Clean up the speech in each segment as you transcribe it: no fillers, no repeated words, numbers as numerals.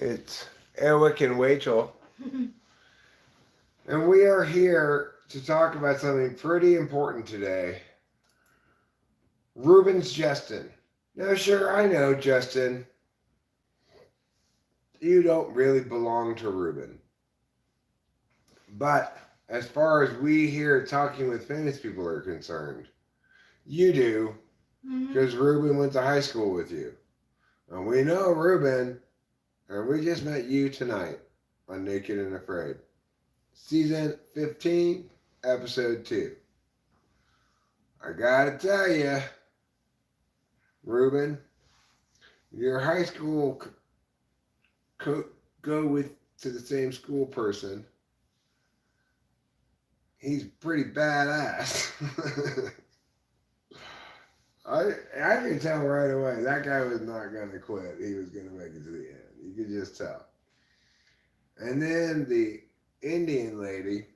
It's Eric and Rachel, and we are here to talk about something pretty important today. Ruben's Justin. Now, sure, I know, Justin, you don't really belong to Ruben. But as far as we here talking with famous people are concerned, you do, because Ruben went to high school with you. And we know Ruben, and we just met you tonight on Naked and Afraid. Season 15, Episode 2. I gotta tell you, Ruben, your high school go with to the same school person. He's pretty badass. I could tell right away that guy was not gonna quit. He was gonna make it to the end. You could just tell. And then the Indian lady.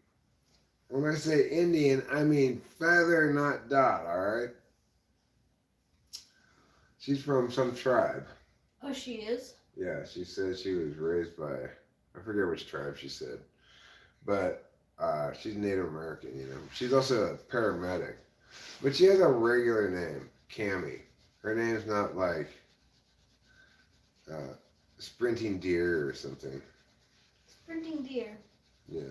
When I say Indian, I mean feather, not dot. All right. She's from some tribe. Oh, she is? Yeah, she said she was raised by, I forget which tribe she said, but she's Native American, you know. She's also a paramedic, but she has a regular name, Cammy. Her name's not like Sprinting Deer or something. Sprinting Deer. Yeah.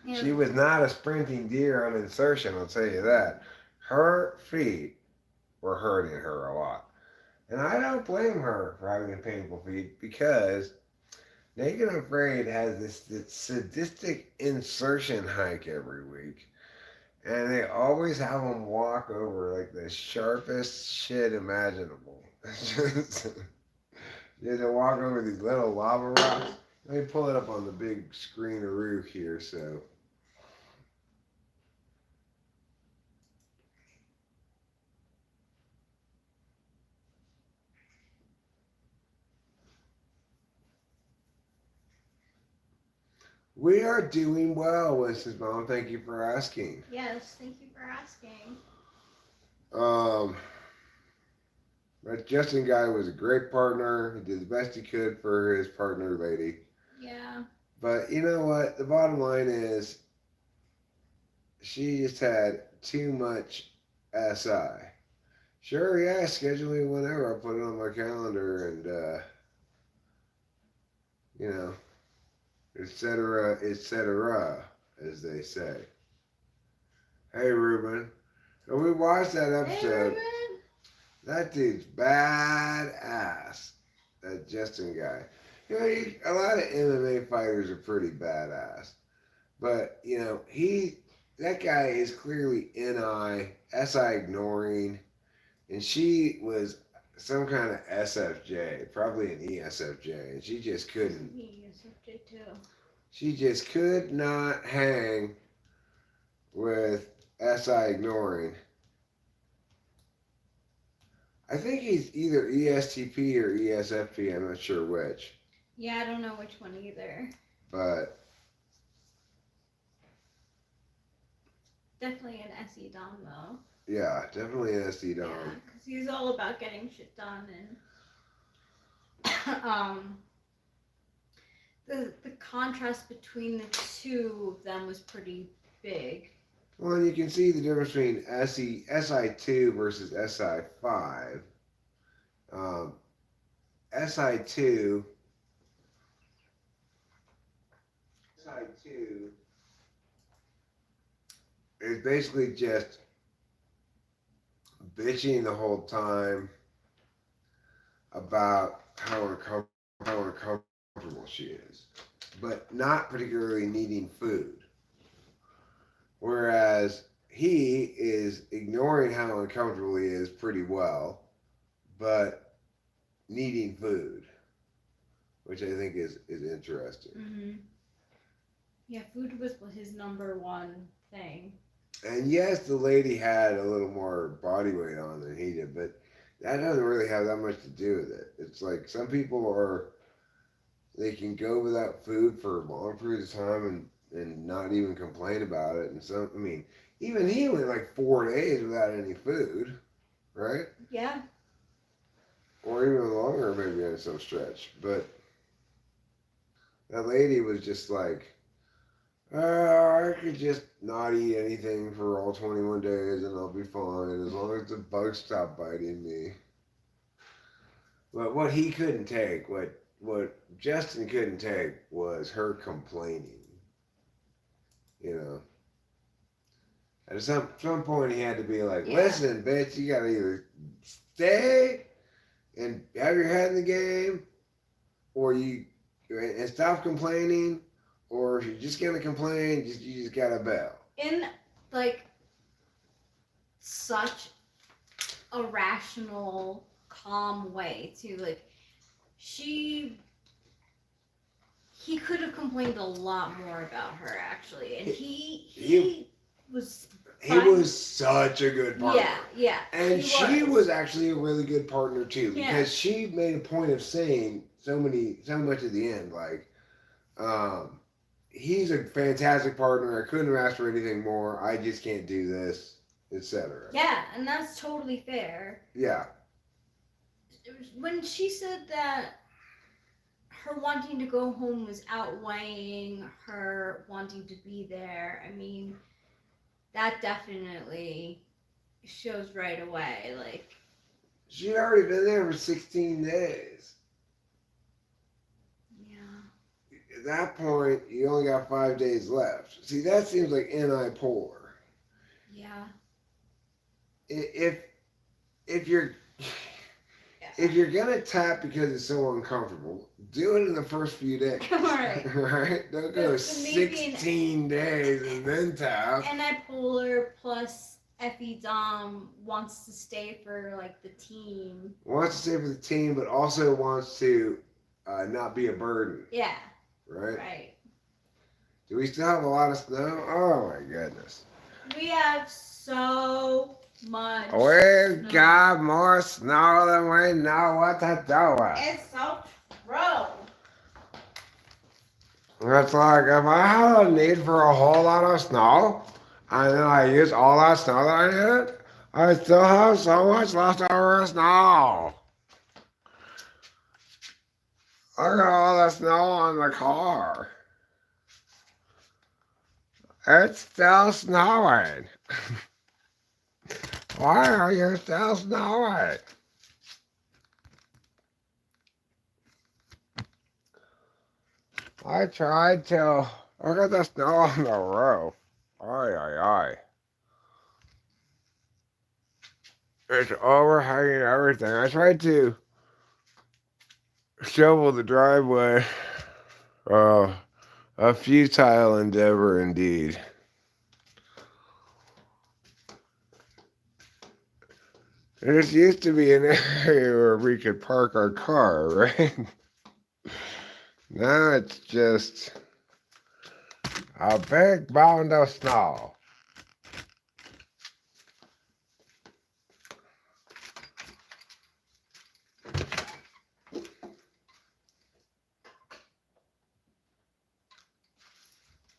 Yeah. She was not a sprinting deer on insertion, I'll tell you that. Her feet were hurting her a lot. And I don't blame her for having painful feet because Naked and Afraid has this sadistic insertion hike every week. And they always have them walk over like the sharpest shit imaginable. You have to walk over these little lava rocks. Let me pull it up on the big screen-a-roo here so. We are doing well, Mrs. Mom. Thank you for asking. Yes, thank you for asking. Um, that Justin guy was a great partner. He did the best he could for his partner lady. Yeah. But you know what? The bottom line is she just had too much SI. Sure, yeah, schedule me whenever. I'll put it on my calendar and, you know, etc., as they say. Hey, Ruben. So we watched that Hey, episode. Ruben. That dude's badass. That Justin guy. You know, a lot of MMA fighters are pretty badass. But, you know, that guy is clearly NI, SI ignoring, and she was some kind of SFJ, probably an ESFJ, and she just couldn't. ESFJ too. She just could not hang with SI ignoring. I think he's either ESTP or ESFP. I'm not sure which. Yeah, I don't know which one either. But definitely an SE Dom though. Yeah, definitely an SE Dom. Yeah, because he's all about getting shit done and the contrast between the two of them was pretty big. Well, you can see the difference between SI2 versus SI5. SI2 is basically just bitching the whole time about how uncomfortable she is, but not particularly needing food. Whereas he is ignoring how uncomfortable he is pretty well, but needing food, which I think is interesting. Mm-hmm. Yeah, food was his number one thing. And yes, the lady had a little more body weight on than he did, but that doesn't really have that much to do with it. It's like some people they can go without food for long periods of time and not even complain about it. And some, I mean, even he went like 4 days without any food, right? Yeah. Or even longer maybe on some stretch. But that lady was just like, I could just not eat anything for all 21 days and I'll be fine as long as the bugs stop biting me. But what he couldn't take, what Justin couldn't take was her complaining. You know, at some point he had to be like, Yeah. listen, bitch, you gotta either stay and have your head in the game, or you and stop complaining, or if you're just gonna complain, you just gotta bail. In like such a rational, calm way too. Like he could have complained a lot more about her actually, and he was. He was such a good partner. Yeah. And she was actually a really good partner too, because she made a point of saying so much at the end, like, he's a fantastic partner. I couldn't have asked for anything more. I just can't do this, etc. Yeah, and that's totally fair. Yeah. When she said that her wanting to go home was outweighing her wanting to be there, I mean, that definitely shows right away. Like, she'd already been there for 16 days. Yeah. At that point, you only got 5 days left. See, that seems like polar. Yeah. If you're gonna tap because it's so uncomfortable, do it in the first few days. Right. Right? Don't go 16 days and then tap. Antipolar plus Effie Dom wants to stay for like the team. Wants to stay for the team, but also wants to not be a burden. Yeah. Right? Right. Do we still have a lot of snow? Oh my goodness. We have so much. We've got more snow than we know what to do with. It's so true. It's like if I had a need for a whole lot of snow, and then I use all that snow that I needed, I still have so much leftover snow. Look at all the snow on the car. It's still snowing. Why are you still snowing? I tried to look at the snow on the roof. Ay. It's overhanging everything. I tried to shovel the driveway. A futile endeavor indeed. This used to be an area where we could park our car, right? Now it's just a big mound of snow.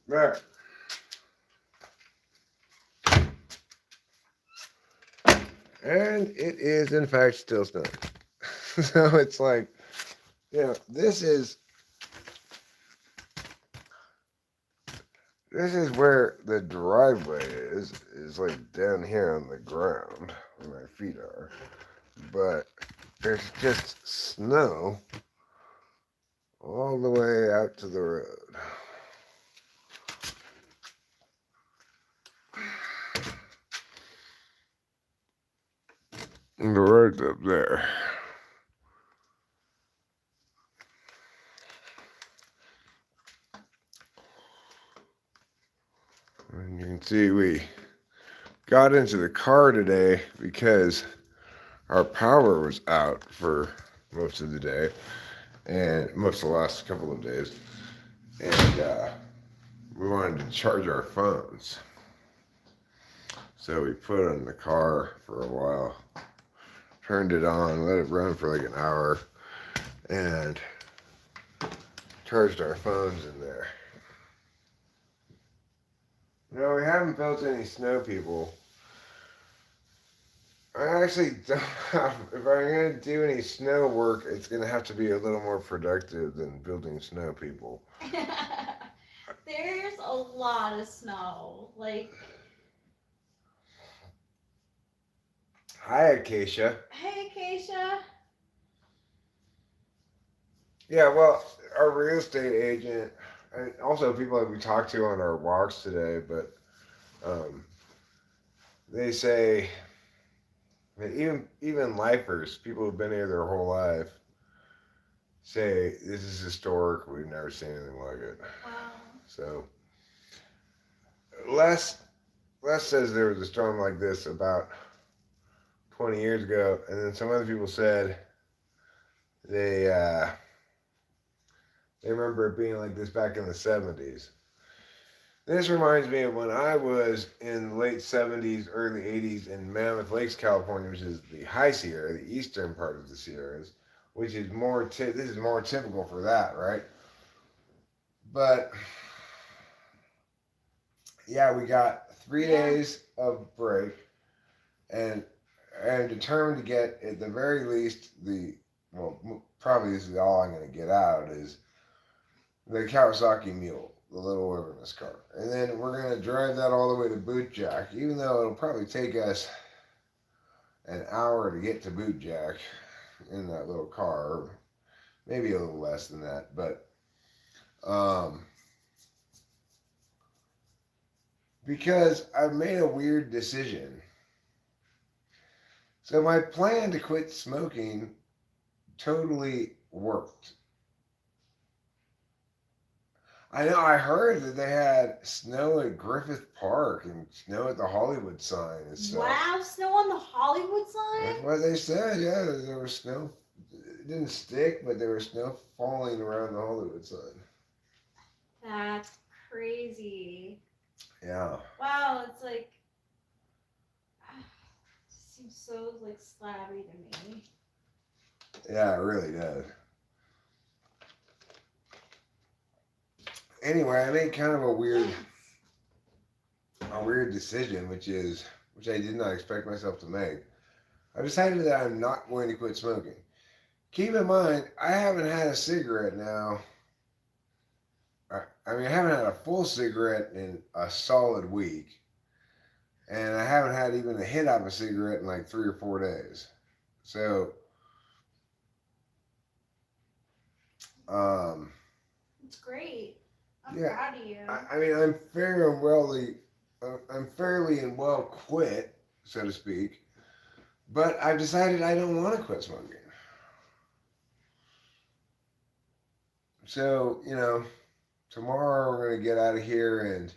There. And it is, in fact, still snowing. So it's like, this is where the driveway is like down here on the ground where my feet are. But there's just snow all the way out to the road. And the road's up there. And you can see we got into the car today because our power was out for most of the day and most of the last couple of days. And we wanted to charge our phones. So we put it in the car for a while, turned it on, let it run for like an hour, and charged our phones in there. No, we haven't built any snow people. I actually don't have. If I'm gonna do any snow work, it's gonna have to be a little more productive than building snow people. There's a lot of snow. Like, Hi, Acacia. hey, Keisha. Yeah, well, our real estate agent, and also people that we talked to on our walks today, but um, they say that even lifers, people who've been here their whole life, say this is historic. We've never seen anything like it. Wow. So Les Les says there was a storm like this about 20 years ago, and then some other people said they uh, they remember it being like this back in the 70s. This reminds me of when I was in the late 70s, early 80s in Mammoth Lakes, California, which is the high Sierra, the eastern part of the Sierras, which is this is more typical for that, right? But yeah, we got 3 days of break, and and determined to get at the very least probably this is all I'm going to get out is the Kawasaki Mule, the little wilderness car, and then we're going to drive that all the way to Boot Jack, even though it'll probably take us an hour to get to Boot Jack in that little car, maybe a little less than that, but um, because I've made a weird decision. So my plan to quit smoking totally worked. I know I heard that they had snow at Griffith Park and snow at the Hollywood sign and stuff. Wow, snow on the Hollywood That's sign? what they said, yeah. There was snow. It didn't stick, but there was snow falling around the Hollywood sign. That's crazy. Yeah. Wow, it's like it seems so like slabby to me. Yeah, it really does. Anyway, I made kind of a weird decision, which I did not expect myself to make. I decided that I'm not going to quit smoking. Keep in mind, I haven't had a cigarette now. I mean, I haven't had a full cigarette in a solid week, and I haven't had even a hit of a cigarette in like 3 or 4 days. So, um, It's great. I'm yeah, proud of you. I mean, I'm fairly and well quit, so to speak. But I've decided I don't want to quit smoking. So, tomorrow we're gonna get out of here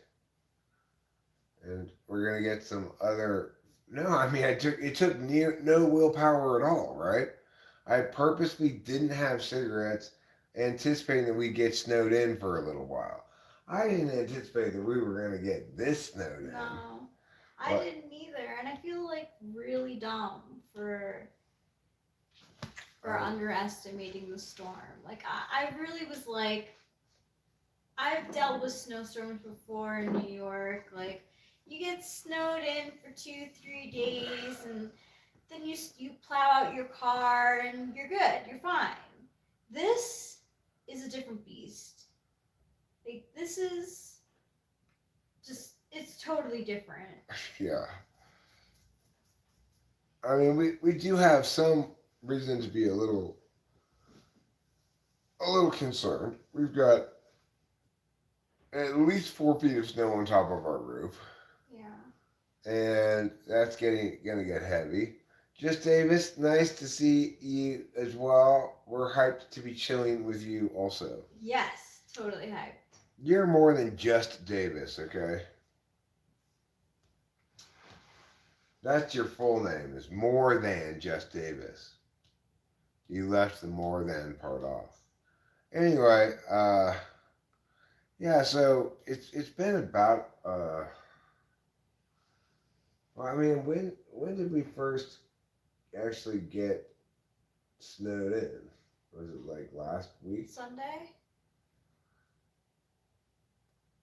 and we're gonna get some other. No, I mean, it took no willpower at all, right? I purposely didn't have cigarettes, anticipating that we'd get snowed in for a little while. I didn't anticipate that we were gonna get this snowed in. No, I But didn't either, and I feel like really dumb for underestimating the storm. Like I really was like, I've dealt with snowstorms before in New York. Like you get snowed in for 2, 3 days, and then you plow out your car and you're good. You're fine. This is a different beast. Like this is just it's totally different. yeah, I mean, we do have some reason to be a little concerned. We've got at least 4 feet of snow on top of our roof, Yeah. and that's gonna get heavy. Just Davis, nice to see you as well. We're hyped to be chilling with you also. Yes, totally hyped. You're more than just Davis, okay? That's your full name. Is more than just Davis. You left the more than part off. Anyway, yeah. So it's been about well, I mean, when did we first actually get snowed in? Was it like last week? Sunday?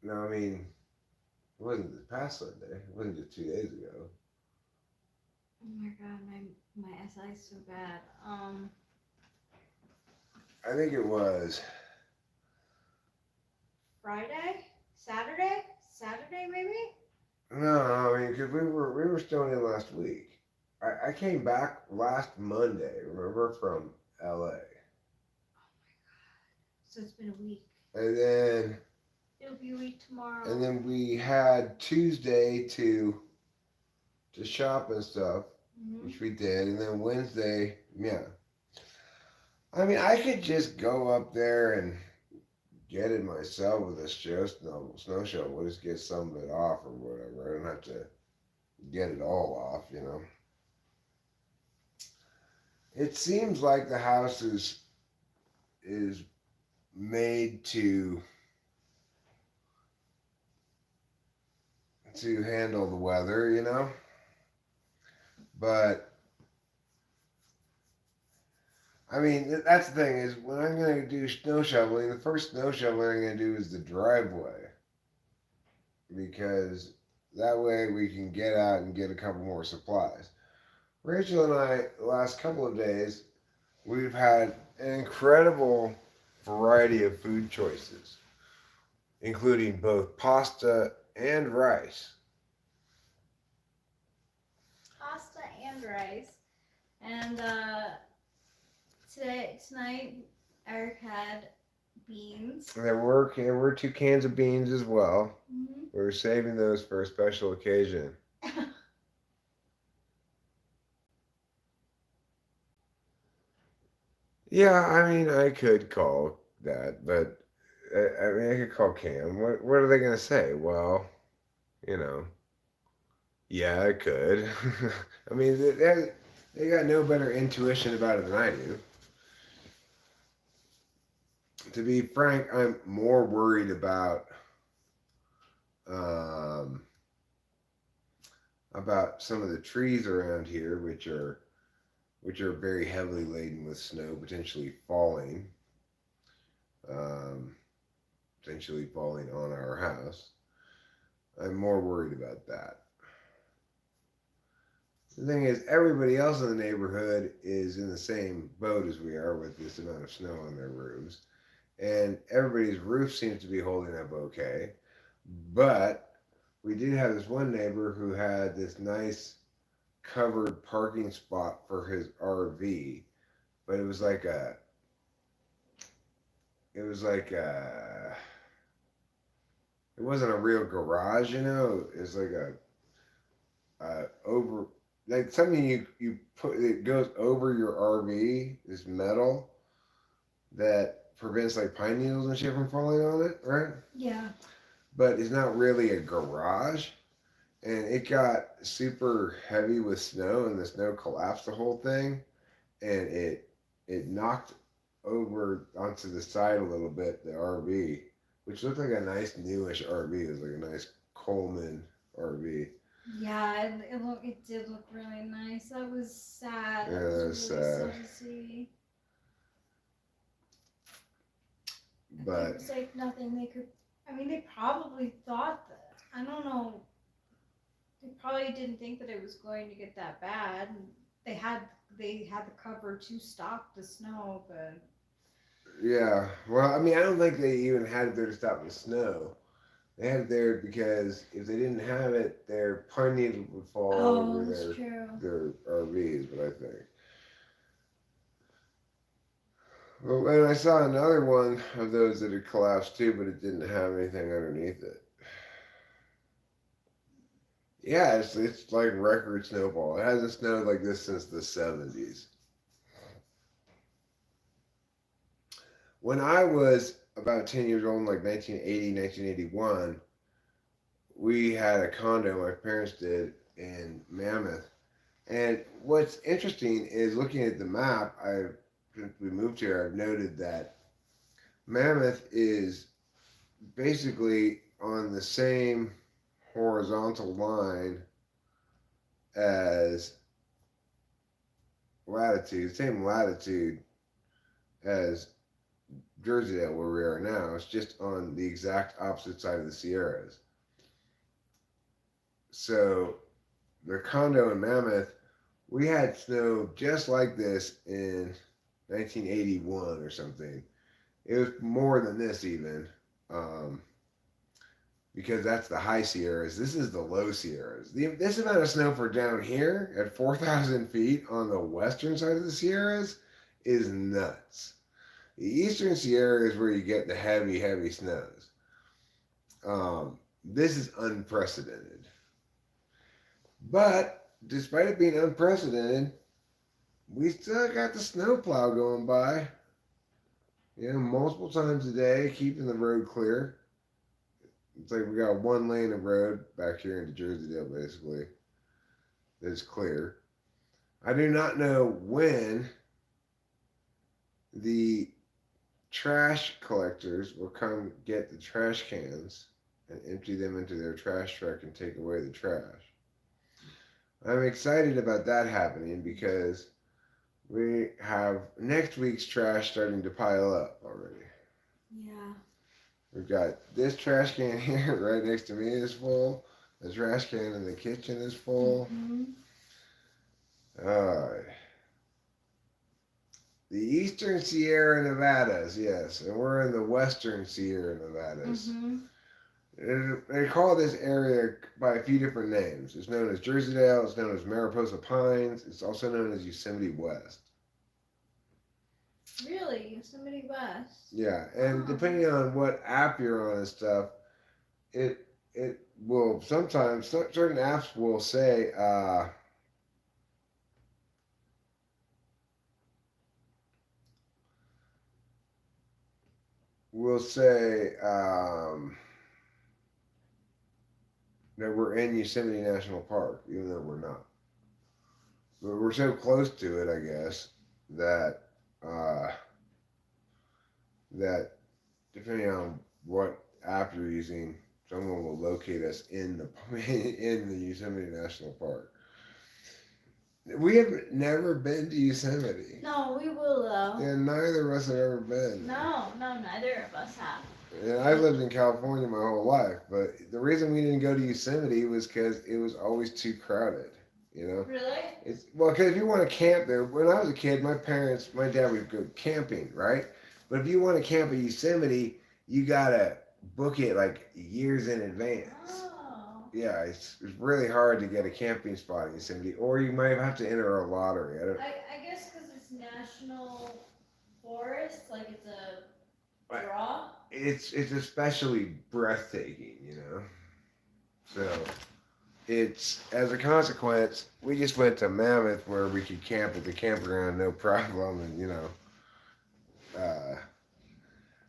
No, I mean, it wasn't this past Sunday. It wasn't just 2 days ago. Oh my god, my SI is so bad. I think it was. Friday, Saturday maybe. No, I mean, because we were still in last week. I came back last Monday, remember, from LA. So it's been a week. And then It'll be a week tomorrow. and then we had Tuesday to shop and stuff, which we did, and then Wednesday, yeah. I mean, I could just go up there and get it myself with a snow shovel. We'll just get some of it off or whatever. I don't have to get it all off. It seems like the house is made to handle the weather. But I mean, that's the thing is when I'm gonna do snow shoveling, the first snow shoveling I'm gonna do is the driveway because that way we can get out and get a couple more supplies. Rachel and I, the last couple of days, we've had an incredible variety of food choices, including both pasta and rice. Pasta and rice. And tonight, Eric had beans. There were 2 cans of beans as well. Mm-hmm. We were saving those for a special occasion. Yeah, I mean, I could call that, but I mean, I could call Cam. What are they gonna say? Well, you know, yeah, I could. I mean, they got no better intuition about it than I do. To be frank, I'm more worried um, about some of the trees around here, which are very heavily laden with snow, um, potentially falling on our house. I'm more worried about that. The thing is, everybody else in the neighborhood is in the same boat as we are with this amount of snow on their roofs. And everybody's roof seems to be holding up okay. But we did have this one neighbor who had this nice covered parking spot for his RV, but it was like it wasn't a real garage. It was like over like something you put it goes over your RV, this metal that prevents like pine needles and shit from falling on it, right? Yeah. But it's not really a garage. And it got super heavy with snow, and the snow collapsed the whole thing, and it knocked over onto the side a little bit the RV, which looked like a nice newish RV. It was like a nice Coleman RV. Yeah, it did look really nice. That was sad. Yeah, That that was was really sad. sad to see. But it was like nothing they could. I mean, they probably thought that. I don't know. They probably didn't think that it was going to get that bad. They had the cover to stop the snow, but yeah, well, I mean, I don't think they even had it there to stop the snow. They had it there because if they didn't have it, their pine needles would fall over that's true. their RVs. But I think. Well, and I saw another one of those that had collapsed too, but it didn't have anything underneath it. Yeah, it's like record snowfall. It hasn't snowed like this since the 70s. When I was about 10 years old, in like 1980, 1981, we had a condo, my parents did, in Mammoth. And what's interesting is looking at the map, since we moved here, I've noted that Mammoth is basically on the same horizontal line as same latitude as Jersey, where we are now. It's just on the exact opposite side of the Sierras. So the condo in Mammoth We had snow just like this in 1981 or something. It was more than this even, um, because that's the high Sierras. This is the low Sierras. This amount of snow for down here at 4,000 feet on the western side of the Sierras is nuts. The eastern Sierra is where you get the heavy, heavy snows. This is unprecedented. But despite it being unprecedented, we still got the snowplow going by, multiple times a day, keeping the road clear. It's like we got one lane of road back here in Jersey-Dale, basically, that is clear. I do not know when the trash collectors will come get the trash cans and empty them into their trash truck and take away the trash. I'm excited about that happening because we have next week's trash starting to pile up already. Yeah. We've got this trash can here right next to me is full. The trash can in the kitchen is full. Mm-hmm. Uh, the Eastern Sierra Nevadas, yes, and we're in the Western Sierra Nevadas. Mm-hmm. They call this area by a few different names. It's known as Jersey-Dale, it's known as Mariposa Pines, it's also known as Yosemite West. Really? Yosemite West? Yeah, and depending on what app you're on and stuff, it will sometimes certain apps will say that we're in Yosemite National Park, even though we're not. But we're so close to it, I guess, that uh, that depending on what app you're using, someone will locate us in the in the Yosemite National Park. We have never been to Yosemite. No, we will though. And neither of us have ever been. No, neither of us have. And I've lived in California my whole life, but the reason we didn't go to Yosemite was because it was always too crowded. Really? Because if you want to camp there, when I was a kid, my dad would go camping, right? But if you want to camp at Yosemite, you gotta book it like years in advance. Oh. Yeah, it's really hard to get a camping spot in Yosemite, or you might have to enter a lottery. I guess because it's national forest, like it's a draw. It's especially breathtaking. So it's as a consequence, we just went to Mammoth where we could camp at the campground no problem, and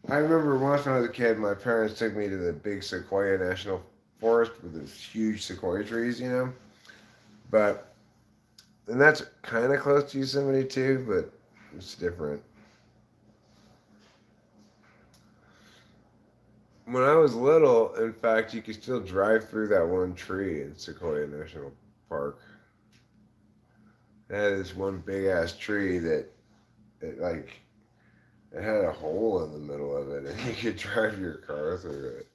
I remember once when I was a kid, my parents took me to the big Sequoia National Forest with those huge sequoia trees. But and that's kind of close to Yosemite too, but it's different. When I was little, in fact, you could still drive through that one tree in Sequoia National Park. It had this one big ass tree that it had a hole in the middle of it, and you could drive your car through it.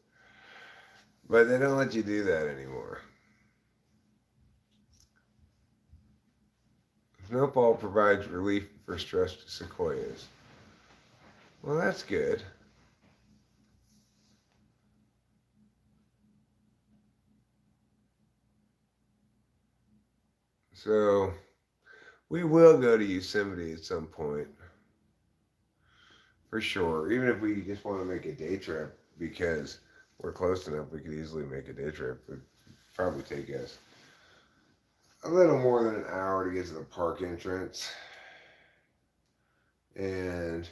But they don't let you do that anymore. Snowfall provides relief for stressed sequoias. Well, that's good. So, we will go to Yosemite at some point. For sure. Even if we just want to make a day trip, because we're close enough, we could easily make a day trip. It'd probably take us a little more than an hour to get to the park entrance. And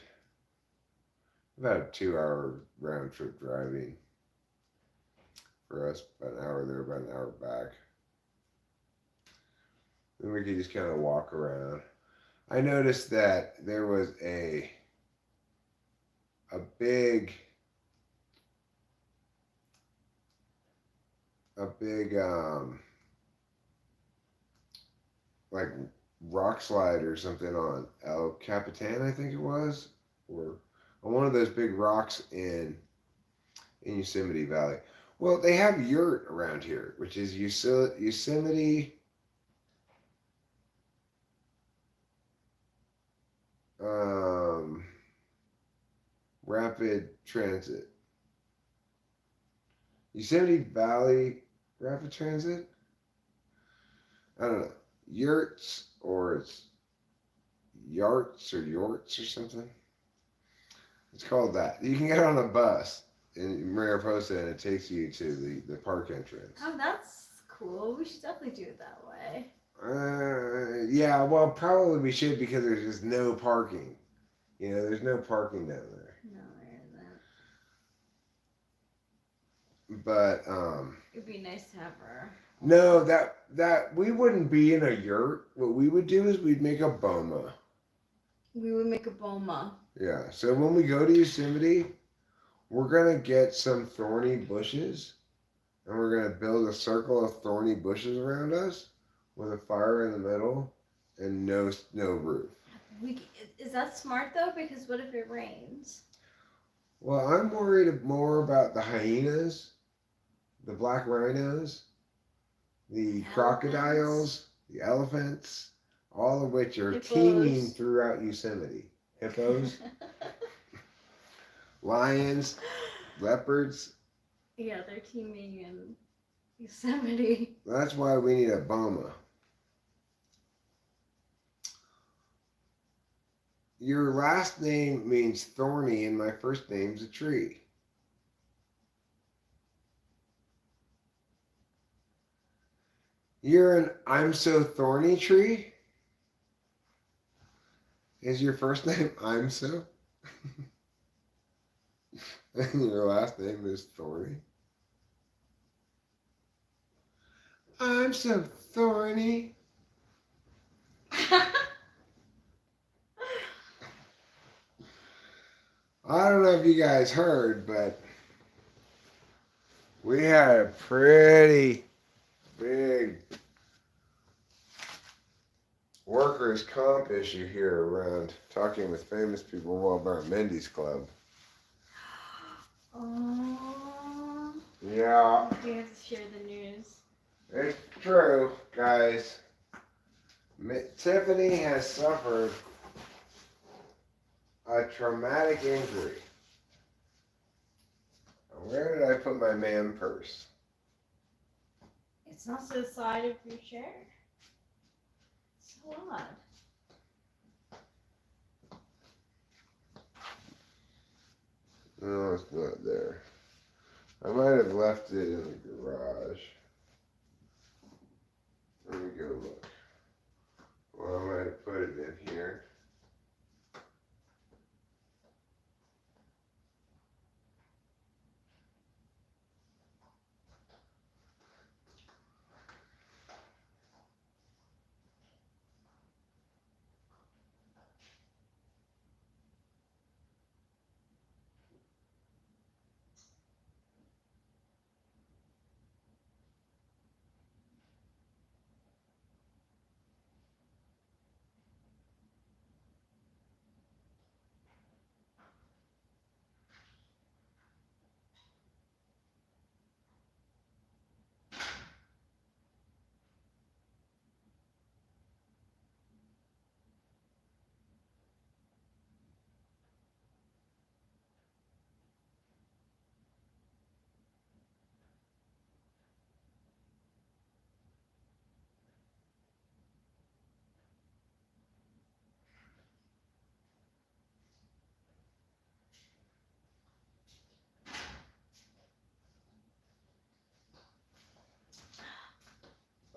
about a 2 hour round trip driving for us. About an hour there, about an hour back. Then we could just kind of walk around. I noticed that there was a big like rock slide or something on El Capitan, I think it was, or on one of those big rocks in Yosemite Valley. Well, they have yurt around here, which is Yosemite Rapid Transit. Yosemite Valley Rapid Transit? I don't know. Yurts or it's Yarts or Yorts or something. It's called that. You can get on a bus in Mariposa and it takes you to the park entrance. Oh, that's cool. We should definitely do it that way. Yeah, well, probably we should because there's just no parking. You know, there's no parking down there. No, there isn't. But It'd be nice to have her. no, that we wouldn't be in a yurt. What we would do is we'd make a boma. We would make a boma. Yeah. So when we go to Yosemite, we're gonna get some thorny bushes, and we're gonna build a circle of thorny bushes around us, with a fire in the middle, and no roof. Is that smart though? Because what if it rains? Well, I'm worried more about the hyenas, the black rhinos, the crocodiles, the elephants, all of which are Hippos. teeming throughout Yosemite. Hippos, lions, leopards. Yeah, they're teeming in Yosemite. That's why we need a boma. Your last name means thorny, and my first name's a tree. You're an I'm so thorny tree? Is your first name I'm so? And your last name is Thorny? I'm so thorny. I don't know if you guys heard, but we had a pretty big workers' comp issue here around talking with famous people about Mendy's Club. Oh. Yeah, You have to share the news. it's true, guys. Tiffany has suffered a traumatic injury. Where did I put my man purse? It's not to the side of your chair. So odd. No, it's not there. I might have left it in the garage. Let me go look. Well, I might have put it in here.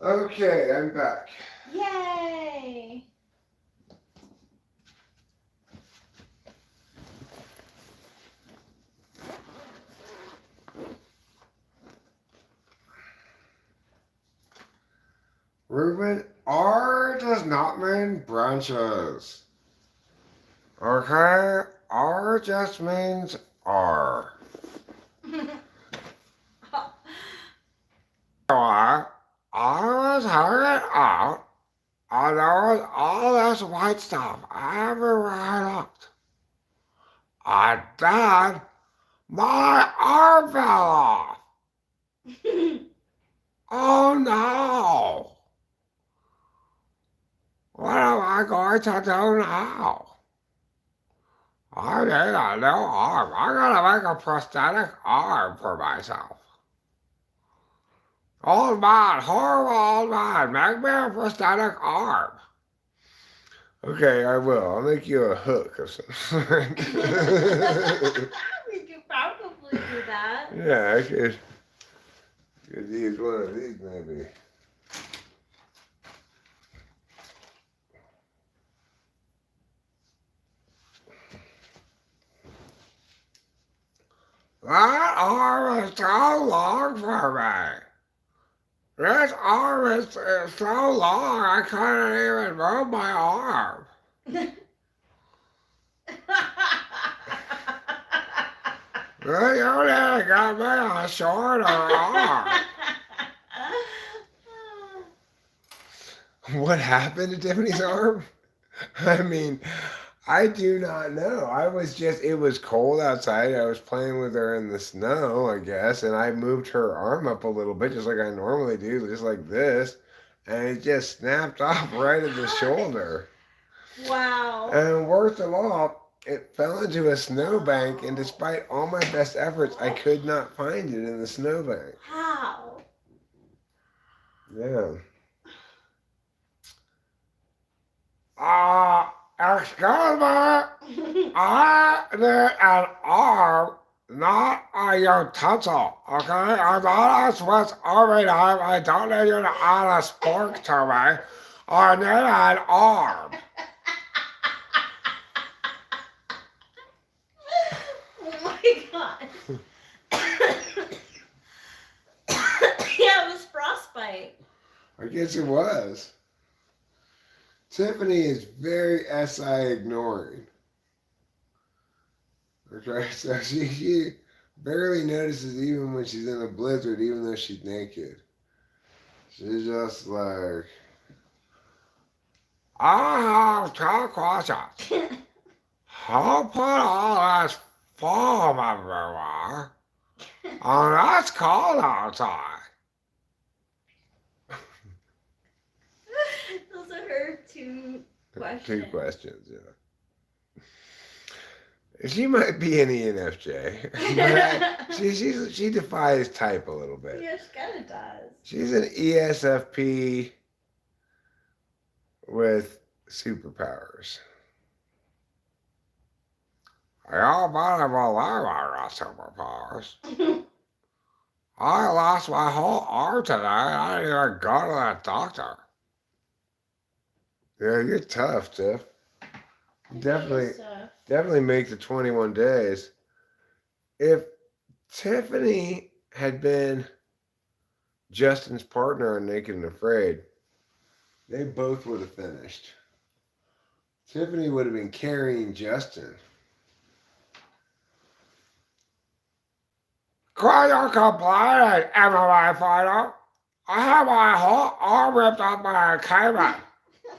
Okay, I'm back. Yay! Ruben, R does not mean branches. Okay? R just means R. I was hanging out, and there was all this white stuff everywhere I looked. And then my arm fell off. Oh no! What am I going to do now? I need a new arm. I gotta make a prosthetic arm for myself. Old man, horrible old man, make me a prosthetic arm. Okay, I will. I'll make you a hook or something. We could probably do that. Yeah, I could use one of these maybe. That arm is so long for me. This arm is so long I couldn't even move my arm. You need to get me a shorter arm. What happened to Tiffany's arm? I mean, I do not know. It was cold outside. I was playing with her in the snow, I guess, and I moved her arm up a little bit, just like I normally do, just like this, and it just snapped off right at the shoulder. Wow. And worst of all, it fell into a snowbank, and despite all my best efforts, I could not find it in the snowbank. How? Yeah. Excuse me. I need an arm, not a utensil, okay? I'm not a Swiss Army knife. I don't need you to add a spork to me. I need an arm. Oh my god. Yeah, it was frostbite. I guess it was. Tiffany is very SI ignoring. Okay, so she barely notices even when she's in a blizzard, even though she's naked. She's just like, I have two questions. Who put all this foam everywhere? And that's cold outside. Those are her two questions. 2 questions, yeah. She might be an ENFJ, but she defies type a little bit. Yeah, she kind of does. She's an ESFP with superpowers. I all better believe I got superpowers. I lost my whole arm today. I didn't even go to the doctor. Yeah, you're tough, Tiff. Definitely make the 21 days. If Tiffany had been Justin's partner on Naked and Afraid, they both would have finished. Tiffany would have been carrying Justin. Quit your complaining, MMA fighter. I have my whole arm ripped off by a caveman.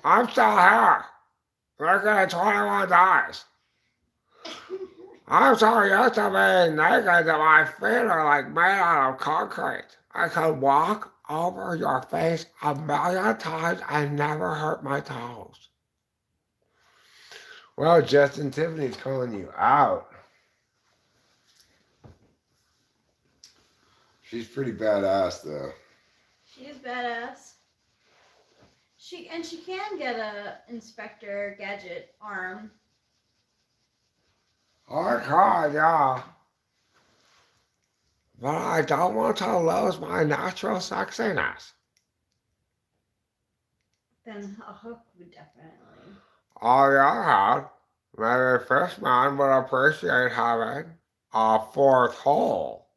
I'm still here. Looking at 21 days. I'm so used to being naked that my feet are like made out of concrete. I could walk over your face a million times and never hurt my toes. Well, Justin, Tiffany's calling you out. She's pretty badass, though. She is badass. She can get a Inspector Gadget arm. I can, yeah. But I don't want to lose my natural sexiness. Then a hook would definitely. Oh, yeah. Maybe Fishman would appreciate having a 4th hole.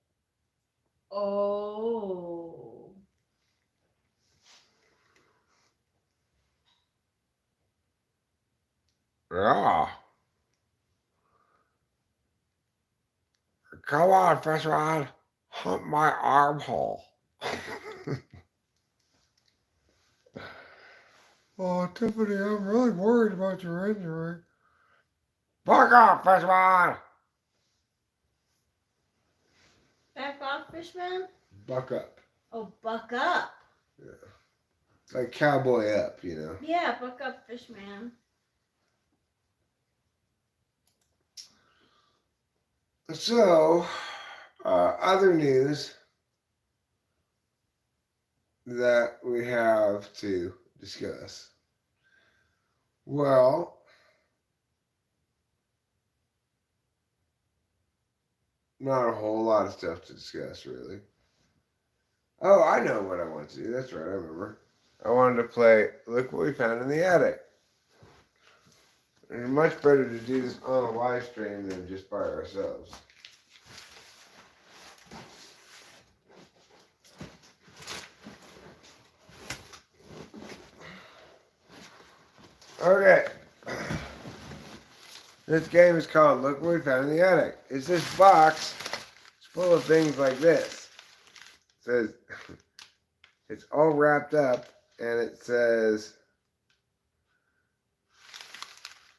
Oh. Yeah. Come on, Fishman. Hump my armhole. Oh, Tiffany, I'm really worried about your injury. Buck up, Fishman! Back off, Fishman? Buck up. Oh, buck up. Yeah. It's like cowboy up, you know. Yeah, buck up, Fishman. So, other news that we have to discuss. Well, not a whole lot of stuff to discuss, really. Oh, I know what I want to do. That's right, I remember. I wanted to play Look What We Found in the Attic. It's much better to do this on a live stream than just by ourselves. Okay. This game is called Look What We Found in the Attic. It's this box. It's full of things like this. It says, it's all wrapped up, and it says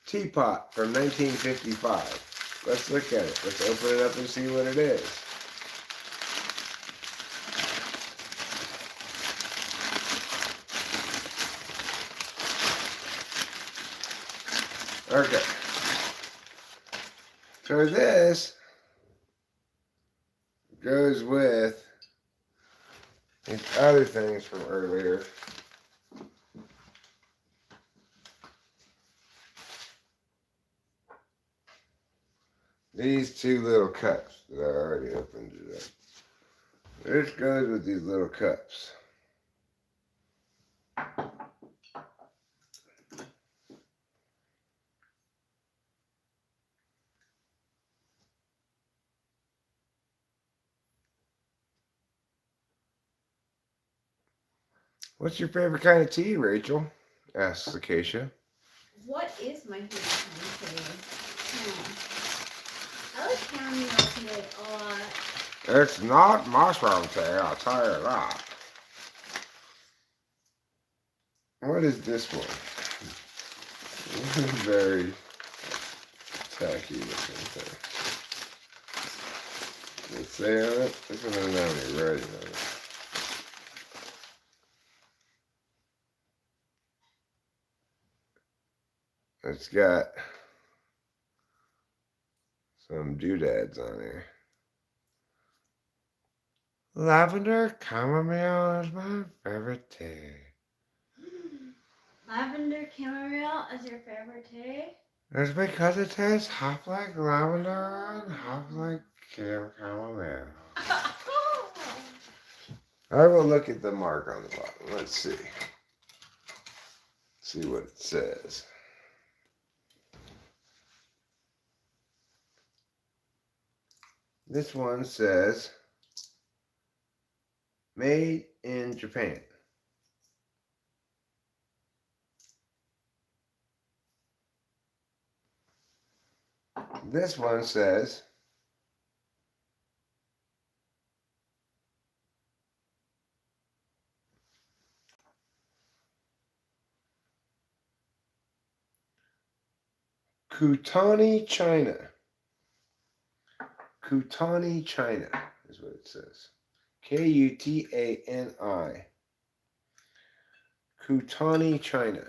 Teapot from 1955. Let's look at it. Let's open it up and see what it is. Okay. So this goes with these other things from earlier. These two little cups that I already opened it up. This goes with these little cups. What's your favorite kind of tea, Rachel? Asks Acacia. What is my favorite kind of tea? I like chamomile tea a lot. It's not mushroom tea, I'll tell you that. What is this one? This is very tacky looking thing. Let's say on it. This one doesn't have any writing on it. It's got some doodads on here. Lavender chamomile is my favorite tea. Lavender chamomile is your favorite tea? It's because it tastes half like lavender and half like chamomile. I will look at the mark on the bottom. Let's see. See what it says. This one says, made in Japan. This one says, Kutani, China. Kutani, China is what it says. Kutani. Kutani, China.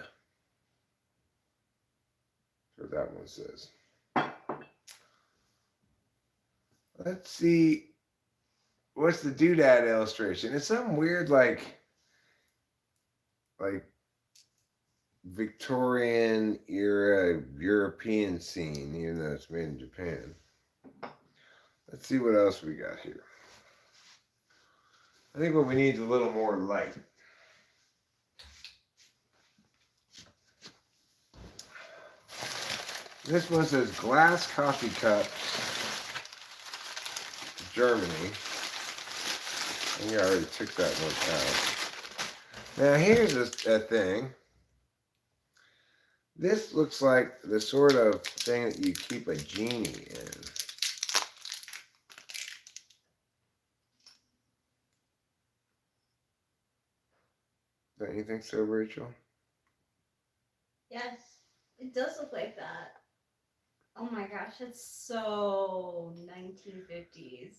That's what that one says. Let's see. What's the doodad illustration? It's some weird like Victorian era European scene, even though it's made in Japan. Let's see what else we got here. I think what we need is a little more light. This one says glass coffee cups, Germany. I think I already took that one out. Now here's a thing. This looks like the sort of thing that you keep a genie in. Don't you think so, Rachel? Yes, it does look like that. Oh my gosh, that's so 1950s.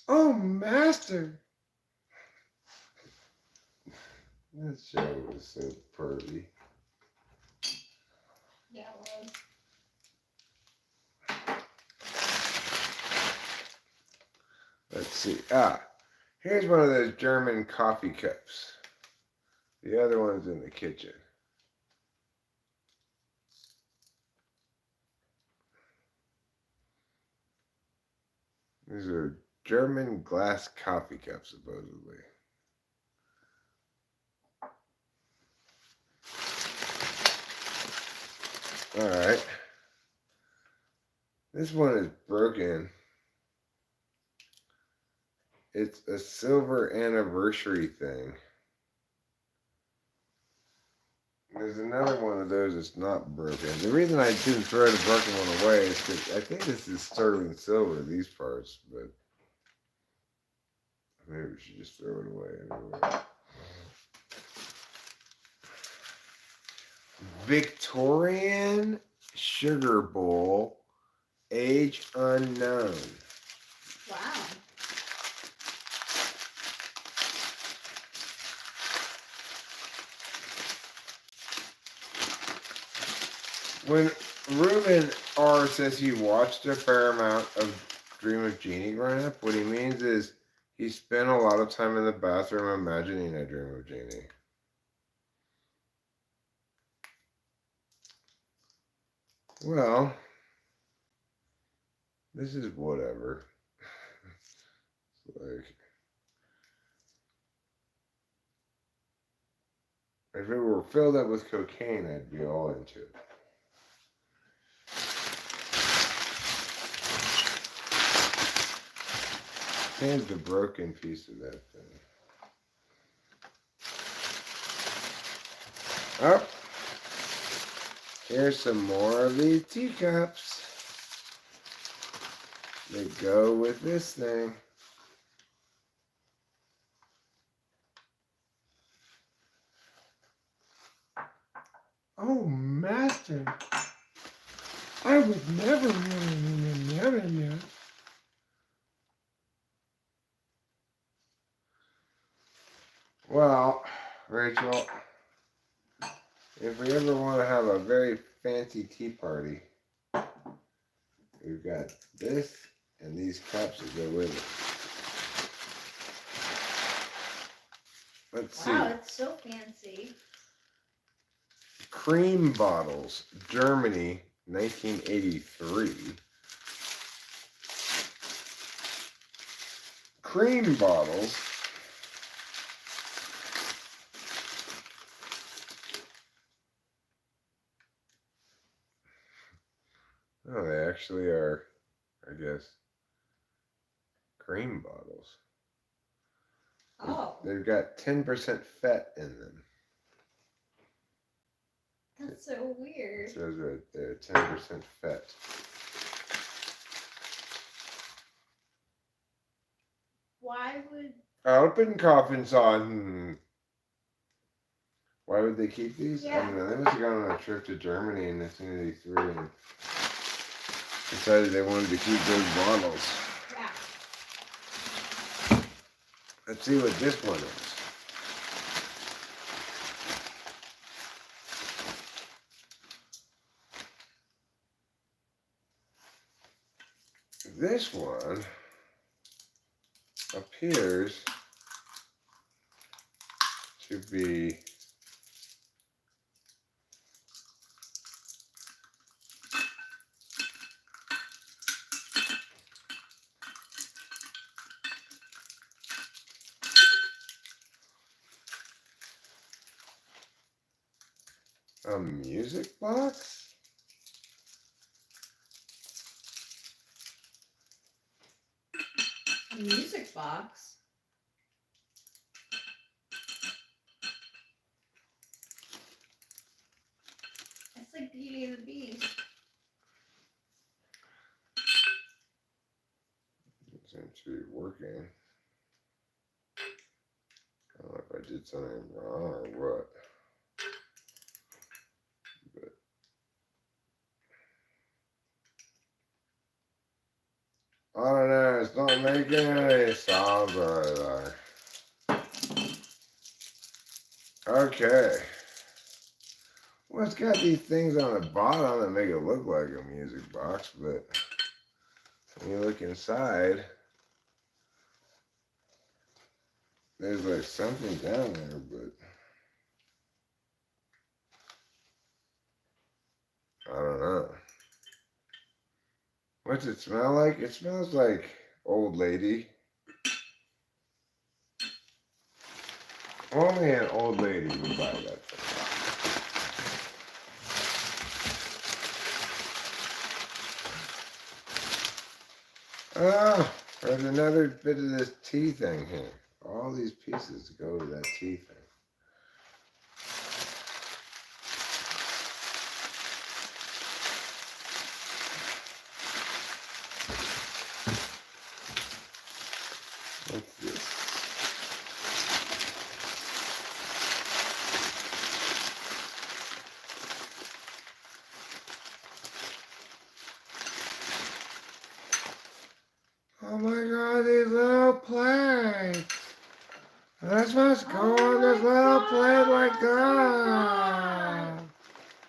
Oh, master. That's show was so pervy. Yeah, it was. Let's see. Here's one of those German coffee cups. The other one's in the kitchen. These are German glass coffee cups, supposedly. Alright. This one is broken. It's a silver anniversary thing. There's another one of those that's not broken. The reason I didn't throw the broken one away is because I think this is sterling silver, these parts, but maybe we should just throw it away anyway. Victorian sugar bowl, age unknown. Wow. When Ruben R says he watched a fair amount of Dream of Jeannie growing up, what he means is he spent a lot of time in the bathroom imagining a Dream of Jeannie. Well, this is whatever. It's like, if it were filled up with cocaine, I'd be all into it. Here's the broken piece of that thing. Oh, here's some more of these teacups. They go with this thing. Oh, master. I would never. Well, Rachel, if we ever want to have a very fancy tea party, we've got this and these cups that go with it. Let's see. Wow, it's so fancy. Cream bottles, Germany, 1983. Cream bottles. Oh, they actually are, I guess, cream bottles. Oh. They've got 10% fat in them. That's so weird. It says right there, 10% fat. Why would... Open coffin on. Why would they keep these? Yeah. I don't know. They must have gone on a trip to Germany in 1983 and decided they wanted to keep those bottles. Yeah. Let's see what this one is. This one appears to be a music box? A music box? It's like Beauty and the Beast. It seems to be working. I don't know if I did something wrong or what. But I don't know, it's not making any sounds or anything. Okay. Well, it's got these things on the bottom that make it look like a music box, but when you look inside, there's like something down there, but I don't know. What's it smell like? It smells like old lady. Only an old lady would buy that thing. Oh, there's another bit of this tea thing here. All these pieces go to that tea thing. What's this? Oh my god, these little plates. That's supposed to go on this little plate like that.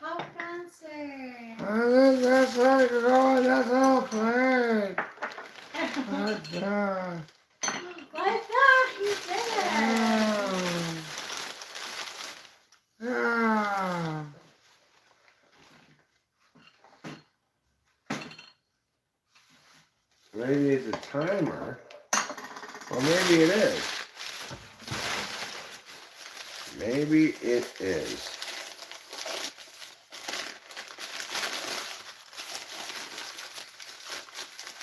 How fancy. That's supposed to go on this little plate. Like that. Like that, he did it. Yeah. Maybe it's a timer. Or maybe it is. Maybe it is.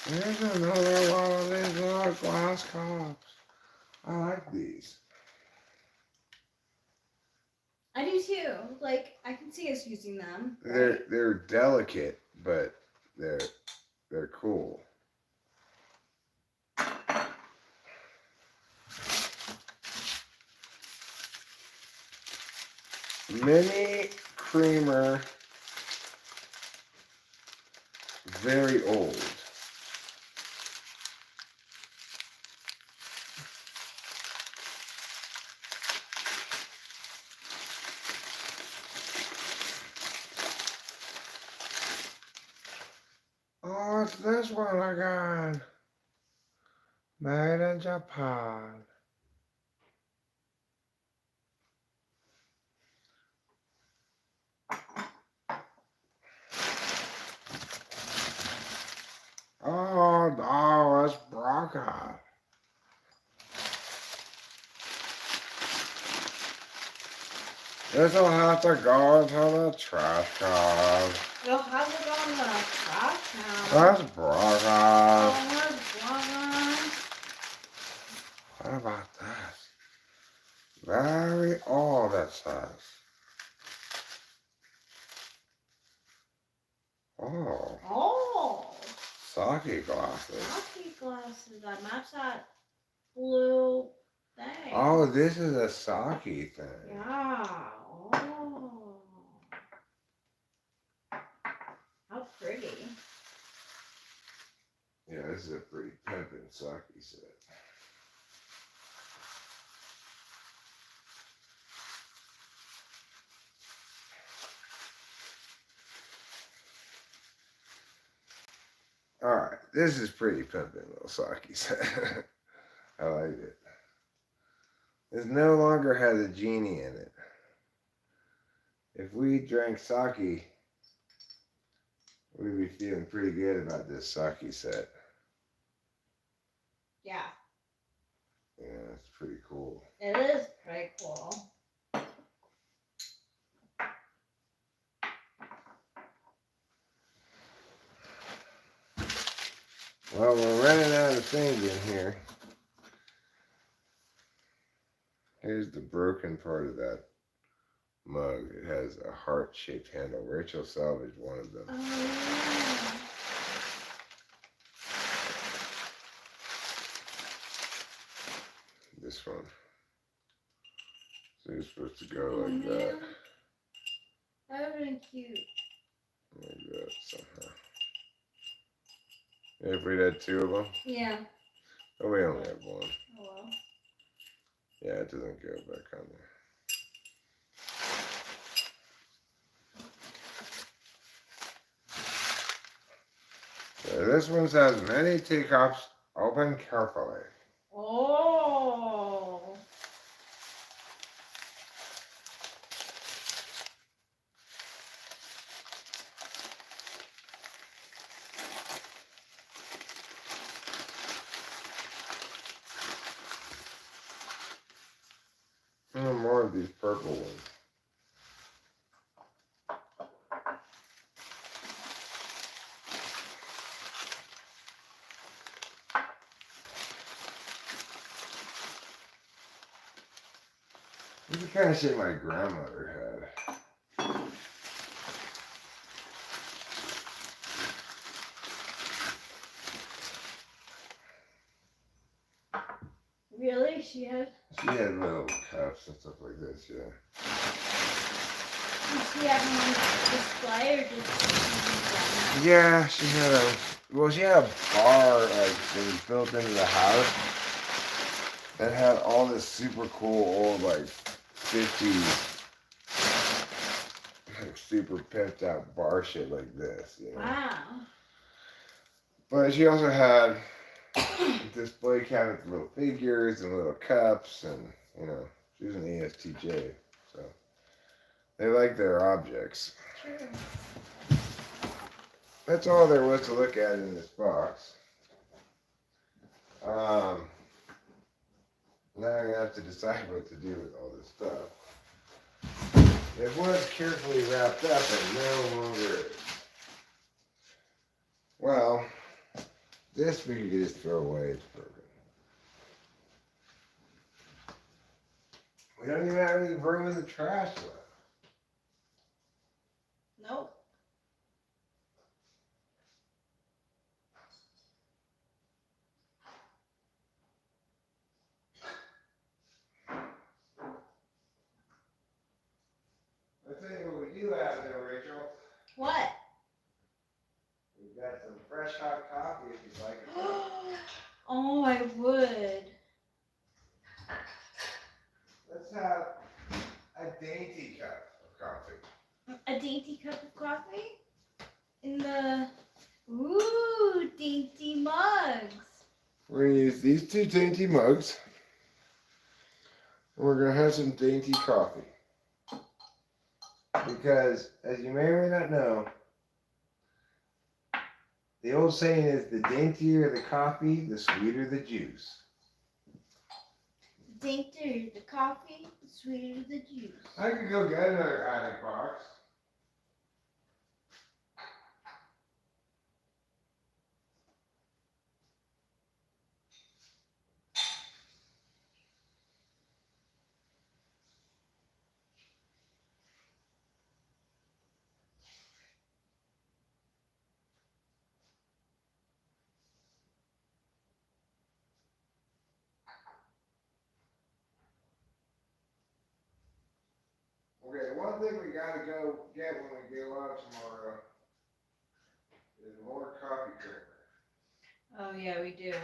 There's another one of these little glass cups. I like these. I do too. Like, I can see us using them. They're delicate, but they're cool. Mini creamer, very old. Oh, it's this one again. Made in Japan. Oh no, it's broken. This will have to go into the trash can. You'll have it on the trash can. That's broken. Oh, that's What about this? Very old, it says. Oh, Oh, sake glasses. sake glasses that match that blue thing. Oh, this is a sake thing. Yeah. Oh. How pretty. Yeah, this is a pretty pimpin' sake set. Alright, this is pretty pimpin' little sake set. I like it. This no longer has a genie in it. If we drank sake, we'd be feeling pretty good about this sake set. Yeah. Yeah, it's pretty cool. It is pretty cool. Well, we're running out of things in here. Here's the broken part of that mug. It has a heart-shaped handle. Rachel salvaged one of them. Oh, yeah. This one. So it's supposed to go like that. That would have been cute. Like that somehow. If we had two of them? Yeah. Oh, we only have one. Oh well. Yeah, it doesn't go back on there. This one says many teacups open carefully. Oh. More of these purple ones. This is the kind of shit my grandmother had. Really? She had Little cups and stuff like this, yeah. Did she have them on display or just Yeah, she had a bar like that was built into the house that had all this super cool old like 50s like super pimped out bar shit like this, you know. Wow. But she also had a display cabinet with little figures and little cups, and you know, she was an ESTJ, so they like their objects. True. That's all there was to look at in this box. Now I'm gonna have to decide what to do with all this stuff. It was carefully wrapped up and no longer is. Well, this we could just throw away. It's broken. We don't even have any room in the trash left. Nope. I'll tell you what we do have there, Rachel. What? We've got some fresh hot coffee if you'd like it. Oh, I would. Let's have a dainty cup of coffee. A dainty cup of coffee? In the ooh, dainty mugs. We're gonna use these two dainty mugs. And we're gonna have some dainty coffee. Because, as you may or may not know, the old saying is the daintier the coffee, the sweeter the juice. The daintier the coffee, the sweeter the juice. I could go get another attic box. Okay, one thing we gotta go get when we get out tomorrow is more coffee creamer. Oh yeah, we do.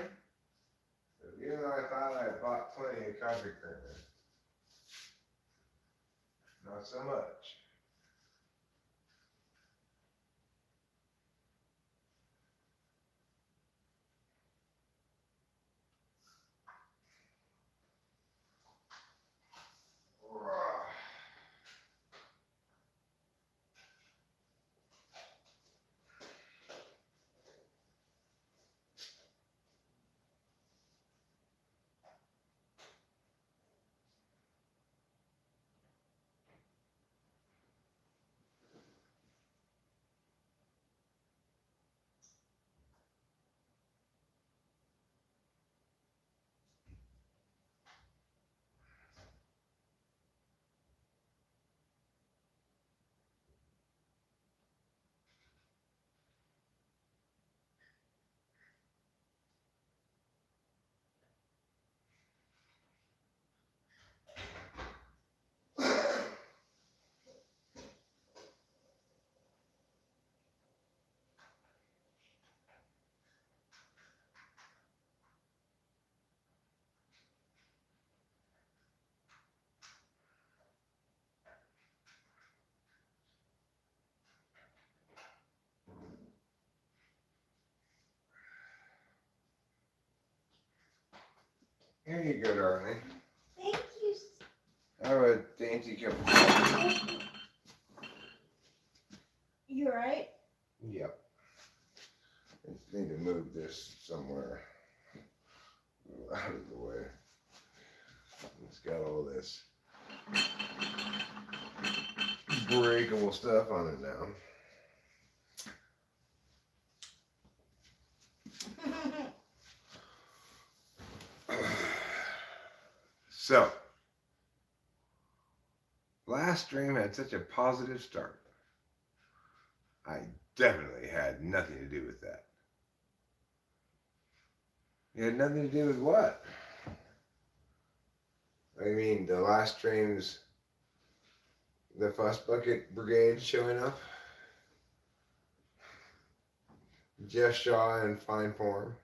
Even though I thought I bought plenty of coffee creamer, not so much. Here you go, darling. Thank you. Have a dainty cup of coffee. You alright? Yep. I just need to move this somewhere out of the way. It's got all this breakable stuff on it now. So, last stream had such a positive start. I definitely had nothing to do with that. You had nothing to do with what? I mean, the last stream's the Fuss Bucket Brigade showing up. Jeff Shaw in fine form.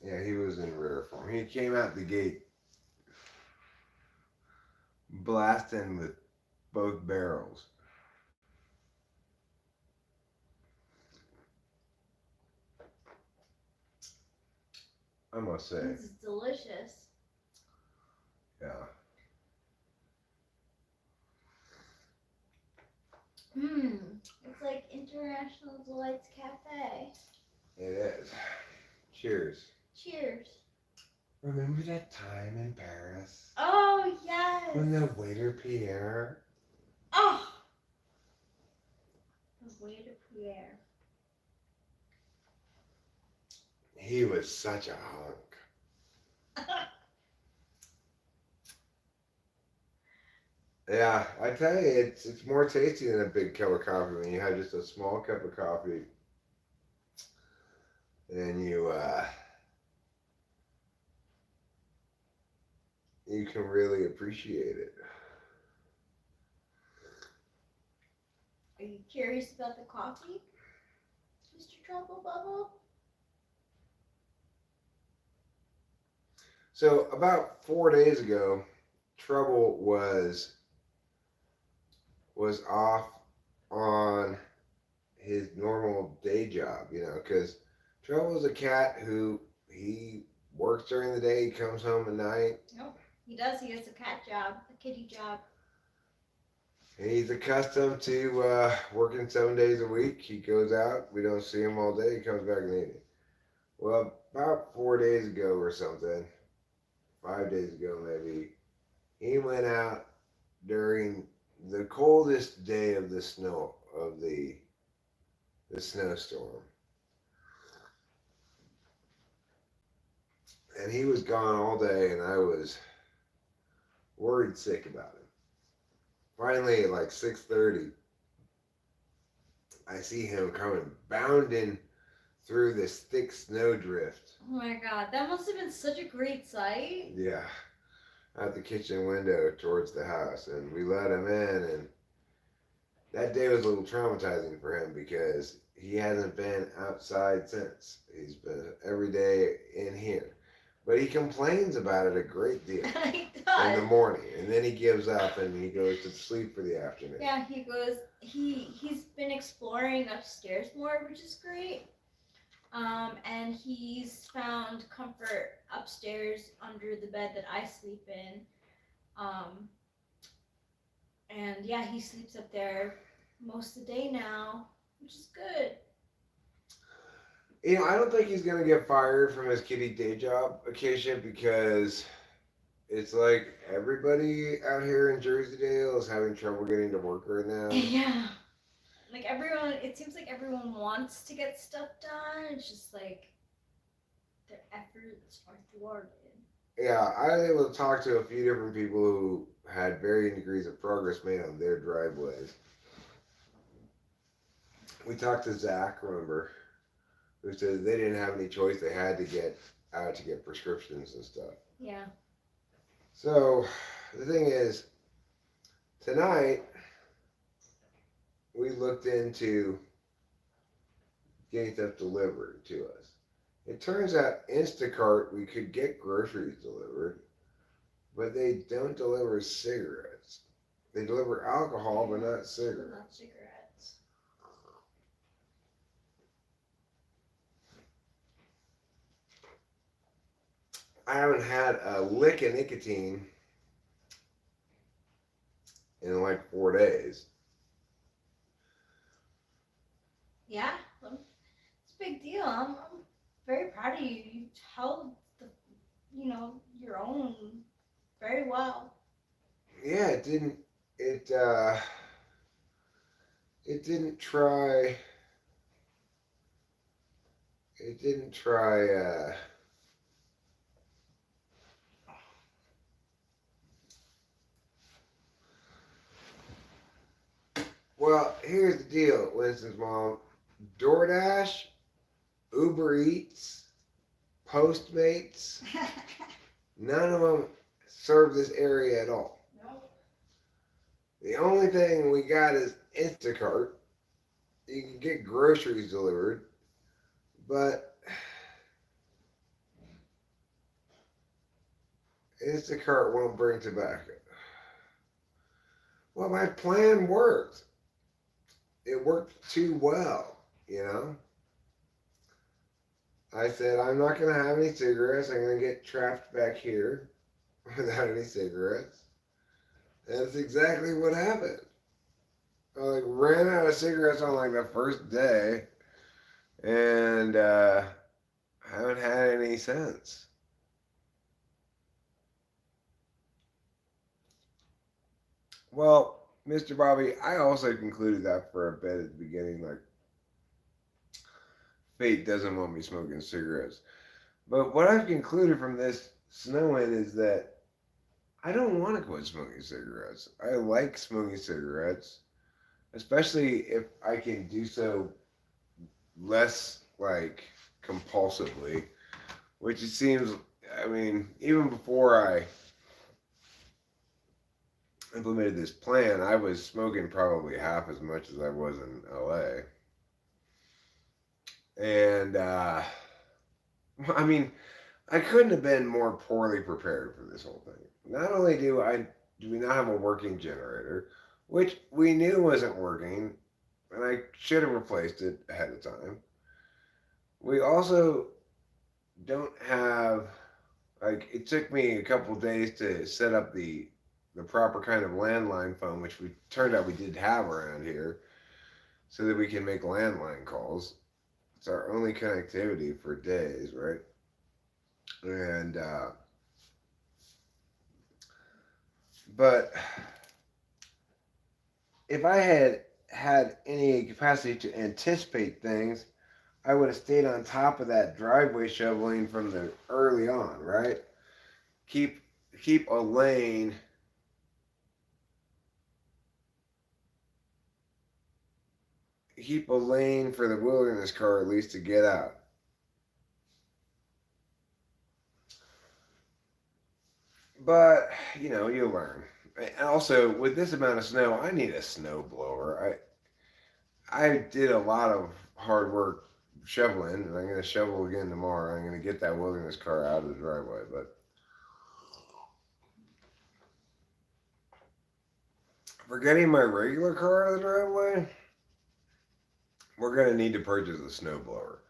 Yeah, he was in rare form. He came out the gate blasting with both barrels. I must say. This is delicious. Yeah. It's like International Delights Cafe. It is. Cheers. Cheers. Remember that time in Paris? Oh, yes. When the waiter Pierre. Oh. The waiter Pierre. He was such a hunk. Yeah, I tell you, it's more tasty than a big cup of coffee when you have just a small cup of coffee and you can really appreciate it. Are you curious about the coffee, Mr. Trouble Bubble? So about 4 days ago, Trouble was off on his normal day job, because Trouble's a cat who he works during the day, he comes home at night. Nope, he does. He has a cat job, a kitty job. And he's accustomed to working 7 days a week. He goes out, we don't see him all day, he comes back in the evening. Well, about 4 days ago or something, 5 days ago maybe, he went out during the coldest day of the snowstorm. And he was gone all day, and I was worried sick about him. Finally, at like 6:30, I see him coming bounding through this thick snowdrift. Oh my god, that must have been such a great sight. Yeah, out the kitchen window towards the house, and we let him in, and that day was a little traumatizing for him because he hasn't been outside since. He's been every day in here. But he complains about it a great deal He does. in the morning, and then he gives up and he goes to sleep for the afternoon. Yeah, he goes. He's been exploring upstairs more, which is great. And he's found comfort upstairs under the bed that I sleep in. And yeah, he sleeps up there most of the day now, which is good. I don't think he's going to get fired from his kitty day job occasion because it's like everybody out here in Jersey-Dale is having trouble getting to work right now. Yeah. Like everyone, it seems like everyone wants to get stuff done. It's just like their efforts are thwarted. Yeah, I was able to talk to a few different people who had varying degrees of progress made on their driveways. We talked to Zach, remember, who said they didn't have any choice. They had to get out to get prescriptions and stuff. Yeah. So the thing is, tonight we looked into getting stuff delivered to us. It turns out Instacart, we could get groceries delivered, but they don't deliver cigarettes. They deliver alcohol, but not cigarettes. Not cigarettes. I haven't had a lick of nicotine in like 4 days. Yeah, it's a big deal. I'm very proud of you. You held the, your own very well. Yeah, it uh it didn't try it didn't try well, here's the deal, Winston's mom. DoorDash, Uber Eats, Postmates, none of them serve this area at all. No. The only thing we got is Instacart. You can get groceries delivered, but Instacart won't bring tobacco. Well, my plan worked. It worked too well, you know? I said, I'm not going to have any cigarettes. I'm going to get trapped back here without any cigarettes. And that's exactly what happened. I like ran out of cigarettes on like the first day, and haven't had any since. Well, Mr. Bobby, I also concluded that for a bit at the beginning, like fate doesn't want me smoking cigarettes. But what I've concluded from this snowing is that I don't want to quit smoking cigarettes. I like smoking cigarettes, especially if I can do so less like compulsively, which it seems, I mean, even before I implemented this plan, I was smoking probably half as much as I was in LA. And, I mean, I couldn't have been more poorly prepared for this whole thing. Not only do we not have a working generator, which we knew wasn't working, and I should have replaced it ahead of time. We also don't have, like, it took me a couple days to set up the proper kind of landline phone, which we turned out we did have around here, so that we can make landline calls. It's our only connectivity for days, right? And but if I had had any capacity to anticipate things, I would have stayed on top of that driveway shoveling from the early on, right? Keep keep a lane keep a lane for the wilderness car at least to get out. But you learn. And also, with this amount of snow, I need a snow blower. I did a lot of hard work shoveling, and I'm going to shovel again tomorrow. I'm going to get that wilderness car out of the driveway. But for getting my regular car out of the driveway, we're going to need to purchase a snow blower.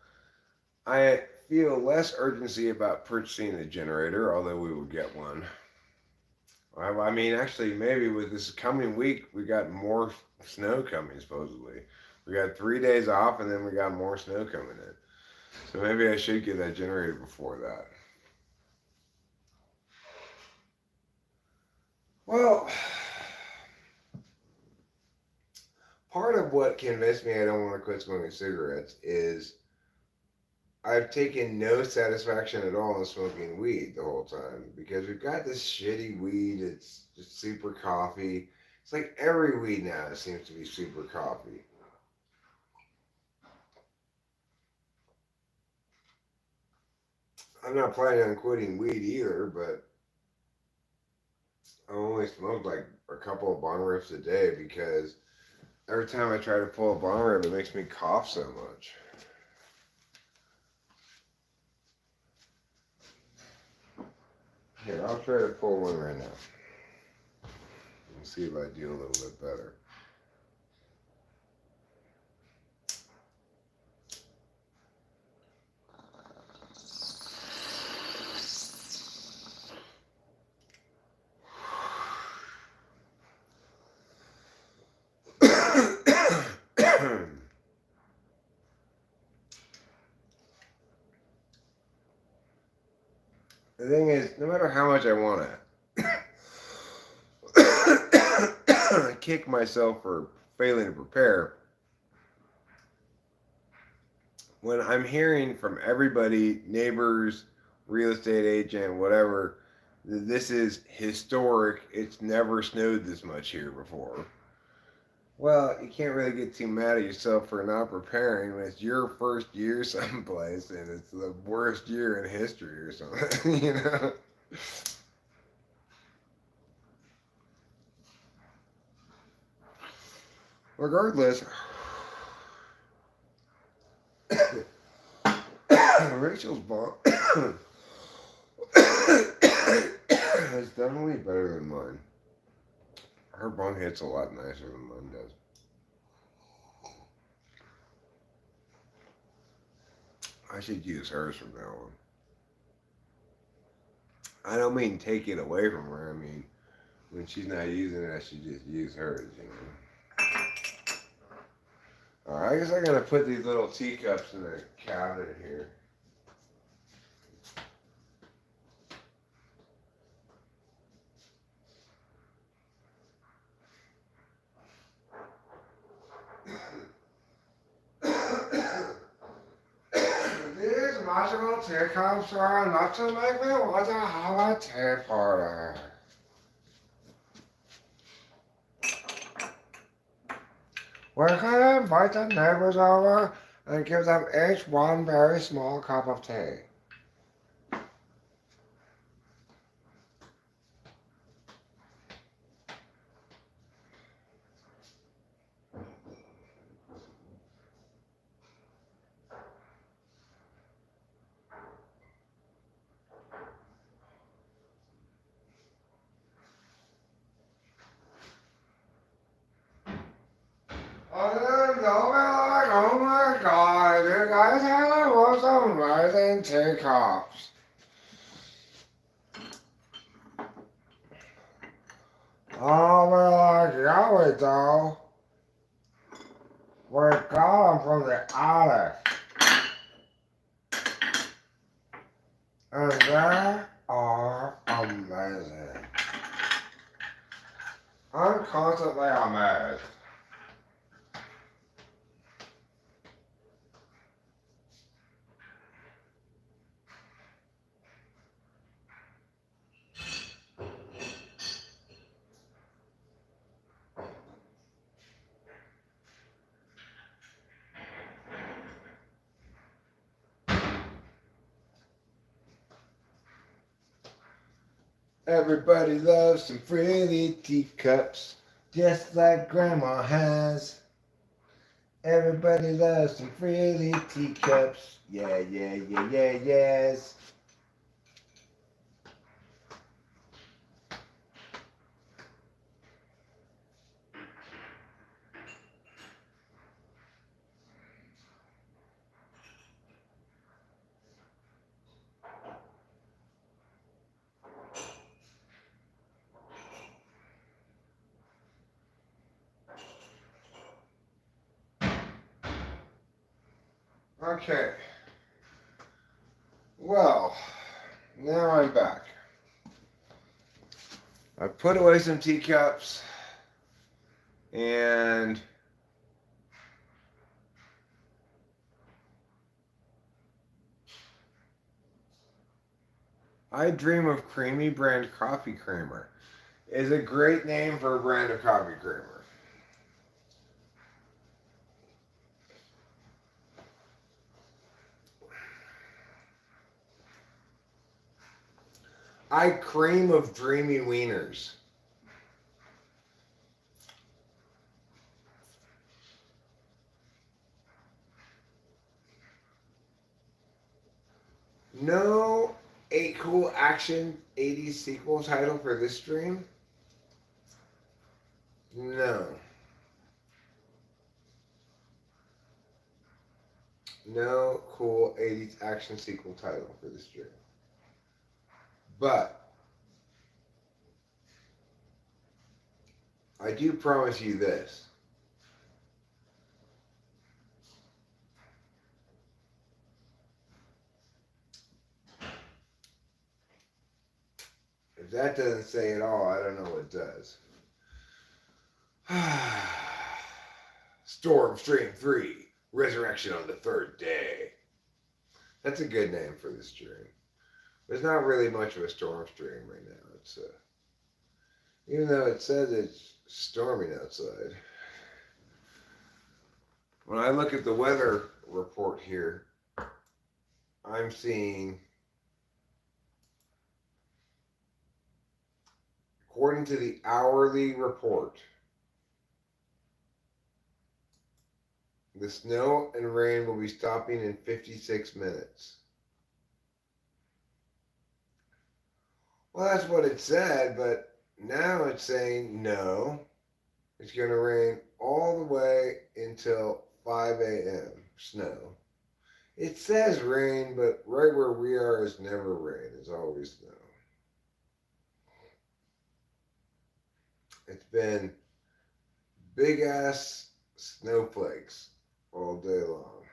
I feel less urgency about purchasing a generator, although we will get one. I mean, actually, maybe with this coming week, we got more snow coming, supposedly. We got 3 days off, and then we got more snow coming in. So maybe I should get that generator before that. Well, part of what convinced me I don't want to quit smoking cigarettes is I've taken no satisfaction at all in smoking weed the whole time because we've got this shitty weed. It's just super coffee. It's like every weed now seems to be super coffee. I'm not planning on quitting weed either, but I only smoke like a couple of bong rips a day because every time I try to pull a bong rip, it makes me cough so much. Here, I'll try to pull one right now. Let's see if I do a little bit better. The thing is, no matter how much I want to kick myself for failing to prepare, when I'm hearing from everybody, neighbors, real estate agent, whatever, that this is historic, it's never snowed this much here before. Well, you can't really get too mad at yourself for not preparing when it's your first year someplace and it's the worst year in history or something, you know? Regardless, Rachel's bond is definitely better than mine. Her bong hits a lot nicer than mine does. I should use hers from now on. I don't mean take it away from her. I mean, when she's not using it, I should just use hers, you know. Alright, I guess I'm going to put these little teacups in a cabinet here. These magical teacups are enough to make me want to have a tea party. We're going to invite the neighbors over and give them each one very small cup of tea. And then they'll be like, oh my god, you guys have the most amazing teacups. I'll be like, yeah we do. We got them from the attic. And they are amazing. I'm constantly amazed. Everybody loves some frilly teacups, just like Grandma has. Everybody loves some frilly teacups. Yeah, yeah, yeah, yeah, yes. Okay. Well, now I'm back. I put away some teacups and I Dream of Creamy brand coffee creamer is a great name for a brand of coffee creamer. I cream of dreamy wieners. No a cool action 80s sequel title for this stream? No. No cool 80s action sequel title for this dream. But I do promise you this. If that doesn't say it all, I don't know what does. Storm Stream 3, Resurrection on the Third Day. That's a good name for this dream. There's not really much of a storm stream right now. It's even though it says it's storming outside. When I look at the weather report here, I'm seeing, according to the hourly report, the snow and rain will be stopping in 56 minutes. Well, that's what it said, but now it's saying no. It's going to rain all the way until 5 a.m. Snow. It says rain, but right where we are is never rain. It's always snow. It's been big ass snowflakes all day long.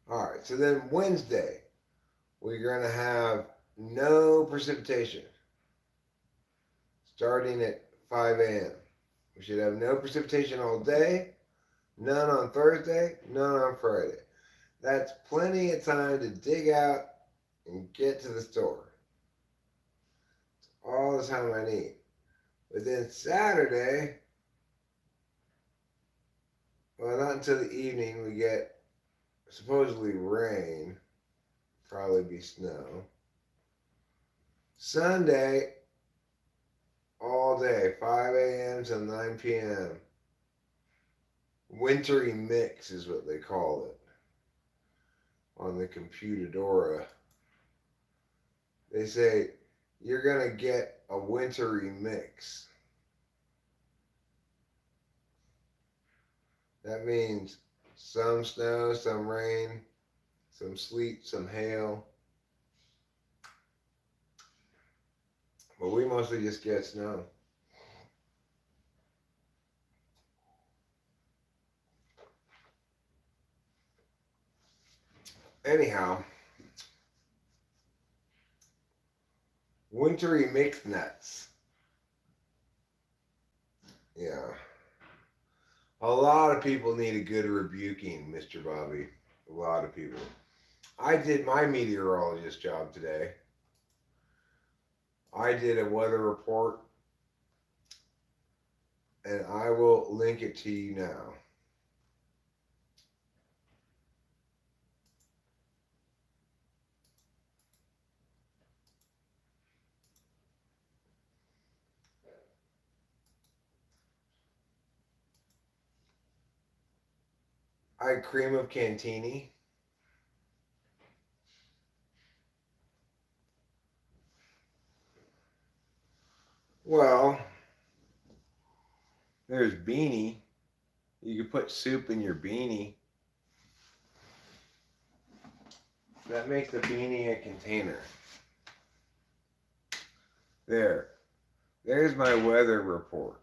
All right, so then Wednesday, we're going to have no precipitation starting at 5 a.m. We should have no precipitation all day, none on Thursday, none on Friday. That's plenty of time to dig out and get to the store. It's all the time I need. But then Saturday, well, not until the evening, we get supposedly rain, probably be snow. Sunday, all day, 5 a.m. to 9 p.m. Wintry mix is what they call it on the Computadora. They say you're going to get a wintry mix. That means some snow, some rain, some sleet, some hail. But we mostly just get snow. Anyhow, wintry mixed nuts. Yeah. A lot of people need a good rebuking, Mr. Bobby. A lot of people. I did my meteorologist job today. I did a weather report, and I will link it to you now. I had cream of cantini. Well, there's beanie. You can put soup in your beanie. That makes the beanie a container. There. There's my weather report.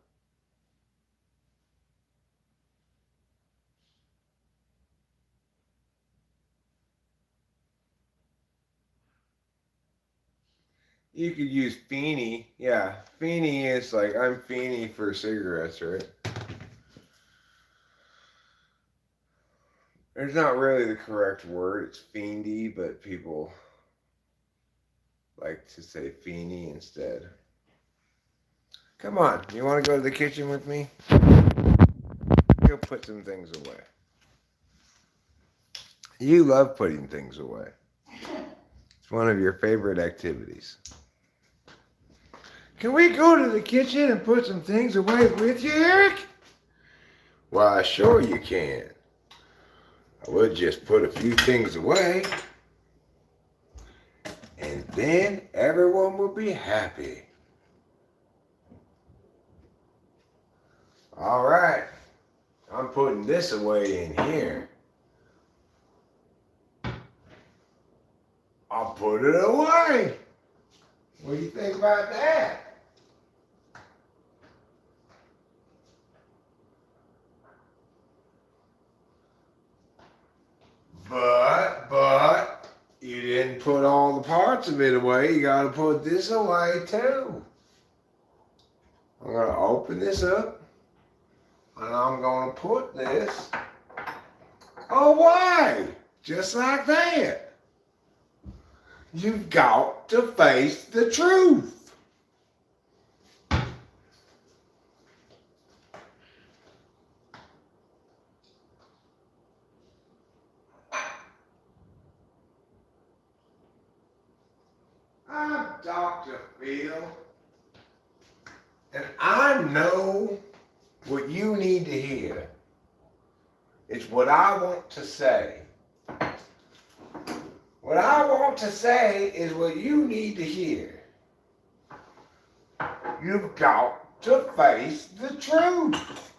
You could use Feeny. Yeah, Feeny is like, I'm Feeny for cigarettes, right? It's not really the correct word. It's fiendy, but people like to say Feeny instead. Come on, you want to go to the kitchen with me? Go put some things away. You love putting things away. It's one of your favorite activities. Can we go to the kitchen and put some things away with you, Eric? Why, sure you can. I would just put a few things away, and then everyone will be happy. All right, I'm putting this away in here. I'll put it away. What do you think about that? But, you didn't put all the parts of it away. You gotta put this away too. I'm gonna open this up and I'm gonna put this away. Just like that. You've got to face the truth. I'm Dr. Phil, and I know what you need to hear. It's what I want to say. What I want to say is what you need to hear. You've got to face the truth.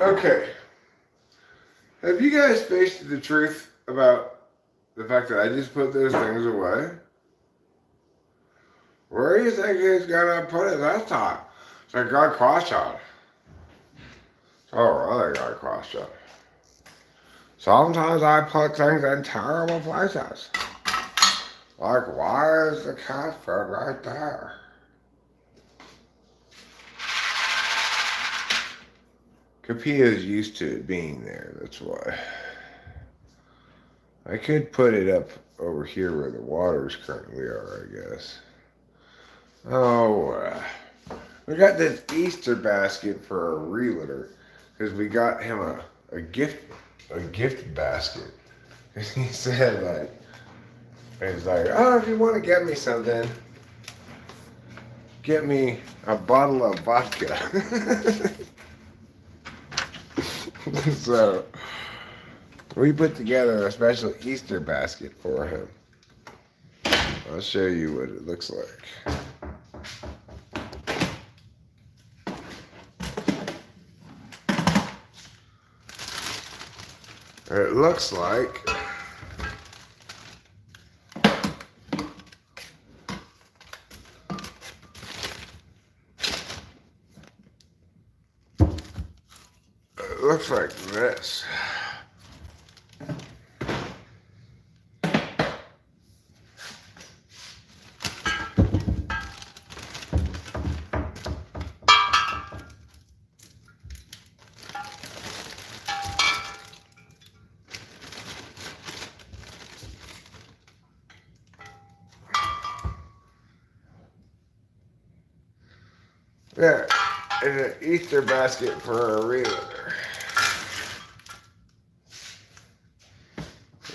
Okay. Have you guys faced the truth about the fact that I just put those things away? Where do you think he's gonna put it that time? So I got cross-shot. Oh, really got cross-shot. Sometimes I put things in terrible places. Like, why is the cat food right there? Capia's used to it being there, that's why. I could put it up over here where the waters currently are, I guess. Oh, we got this Easter basket for a realtor because we got him a gift basket. And he said he's like, oh, if you want to get me something, get me a bottle of vodka. So we put together a special Easter basket for him. I'll show you what it looks like. It looks like this. Yeah, it's an Easter basket for a realtor.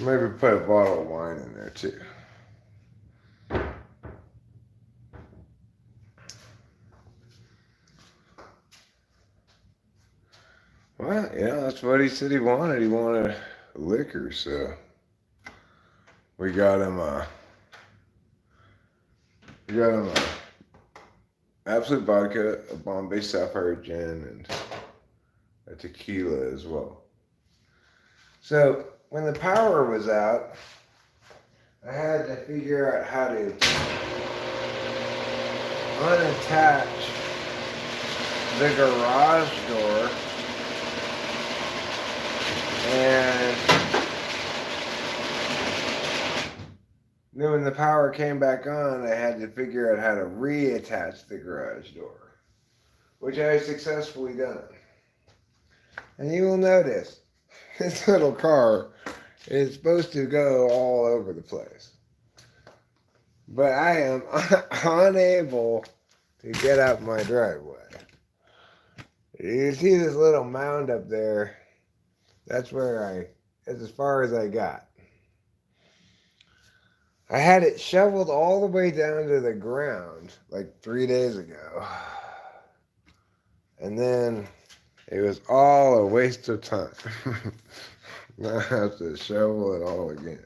Maybe put a bottle of wine in there too. Well, yeah, that's what he said he wanted. He wanted liquor, so we got him Absolute vodka, a Bombay Sapphire gin, and a tequila as well. So when the power was out, I had to figure out how to unattach the garage door, and then when the power came back on, I had to figure out how to reattach the garage door, which I successfully done. And you will notice, this little car is supposed to go all over the place. But I am unable to get up my driveway. You see this little mound up there? That's as far as I got. I had it shoveled all the way down to the ground like 3 days ago. And then it was all a waste of time. Now I have to shovel it all again.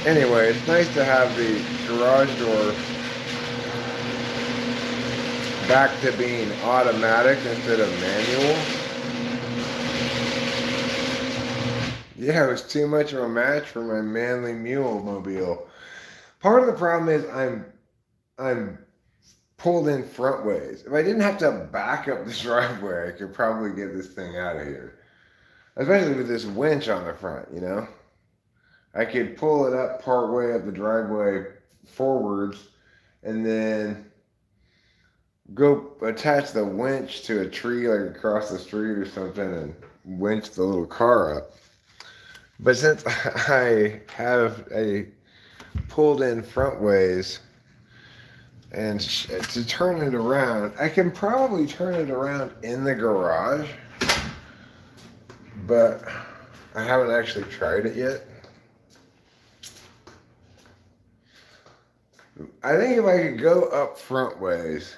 Anyway, it's nice to have the garage door back to being automatic instead of manual. Yeah, it was too much of a match for my manly mule mobile. Part of the problem is I'm pulled in front ways. If I didn't have to back up the driveway, I could probably get this thing out of here. Especially with this winch on the front, you know? I could pull it up part way up the driveway forwards and then go attach the winch to a tree like across the street or something and winch the little car up. But since I have a pulled in front ways and to turn it around, I can probably turn it around in the garage, but I haven't actually tried it yet. I think if I could go up front ways,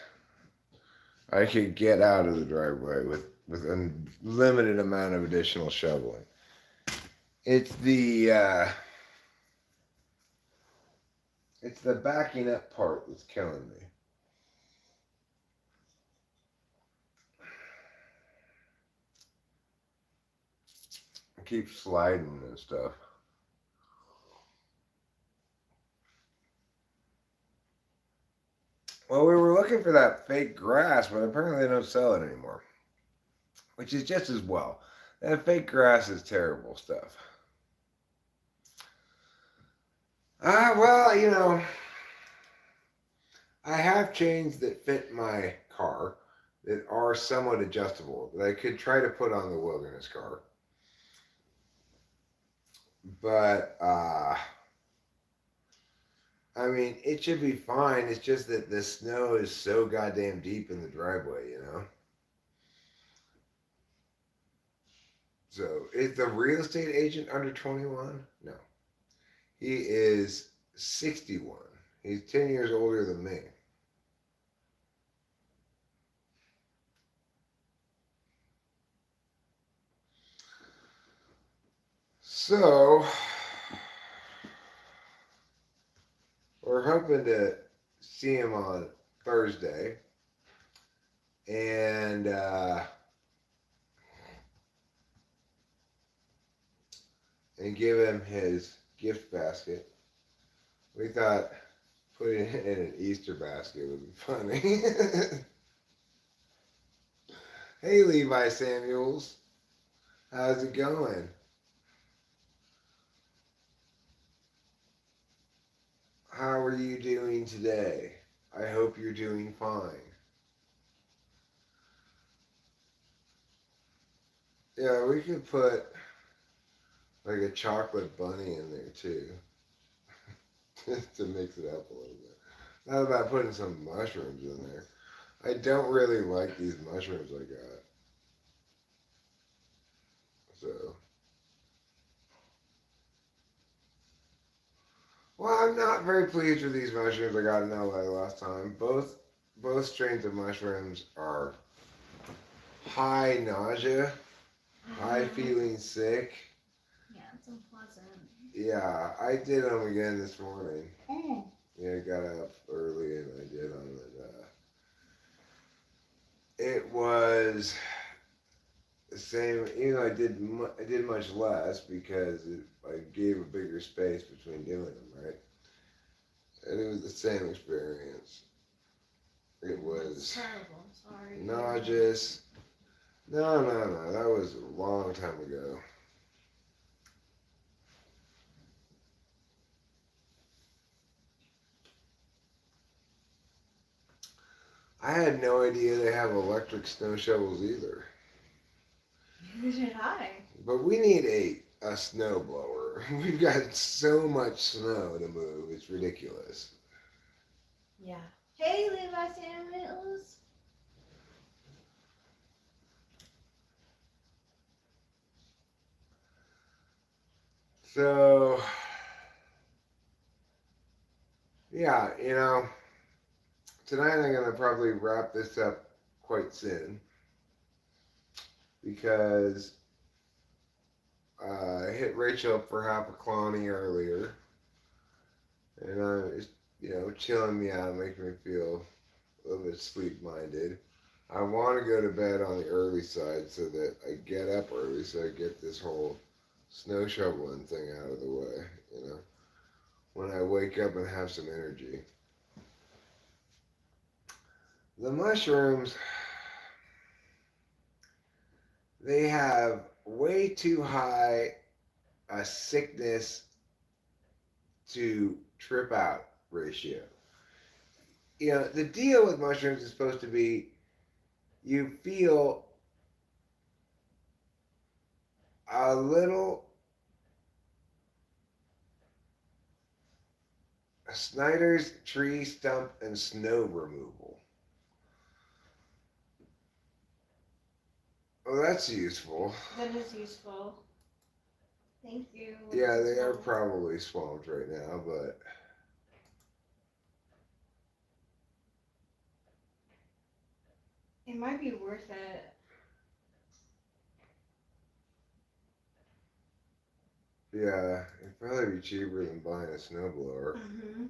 I could get out of the driveway with a limited amount of additional shoveling. It's the backing up part that's killing me. I keep sliding and stuff. Well, we were looking for that fake grass, but apparently they don't sell it anymore, which is just as well. That fake grass is terrible stuff. Well, I have chains that fit my car that are somewhat adjustable that I could try to put on the wilderness car. But, I mean, it should be fine. It's just that the snow is so goddamn deep in the driveway, you know? So, is the real estate agent under 21? No. He is 61. He's 10 years older than me. So, we're hoping to see him on Thursday and give him his gift basket. We thought putting it in an Easter basket would be funny. Hey, Levi Samuels, how's it going? How are you doing today? I hope you're doing fine. Yeah, we could put like a chocolate bunny in there too, just to mix it up a little bit. Not about putting some mushrooms in there. I don't really like these mushrooms I got. So, well, I'm not very pleased with these mushrooms I got in LA last time. Both strains of mushrooms are high nausea, high feeling sick. Yeah, it's unpleasant. Yeah, I did them again this morning. Yeah, I got up early and I did them. And, it was the same. I did much less because I gave a bigger space between doing them, right? And it was the same experience. It was terrible. Sorry. nauseous. No, that was a long time ago. I had no idea they have electric snow shovels either. Neither did I. But we need a snow blower. We've got so much snow to move. It's ridiculous. Yeah. Hey, Levi Samuels. So, yeah, tonight I'm going to probably wrap this up quite soon because I hit Rachel up for half a cloney earlier. and it's chilling me out, making me feel a little bit sleep minded. I want to go to bed on the early side so that I get up early so I get this whole snow shoveling thing out of the way, you know, when I wake up and have some energy. The mushrooms, they have way too high a sickness to trip out ratio. The deal with mushrooms is supposed to be you feel a little Snyder's tree stump and snow removal. Well, that's useful. That is useful. Thank you. Yeah, they are probably swamped right now, but it might be worth it. yeah, it'd probably be cheaper than buying a snowblower. Mm-hmm.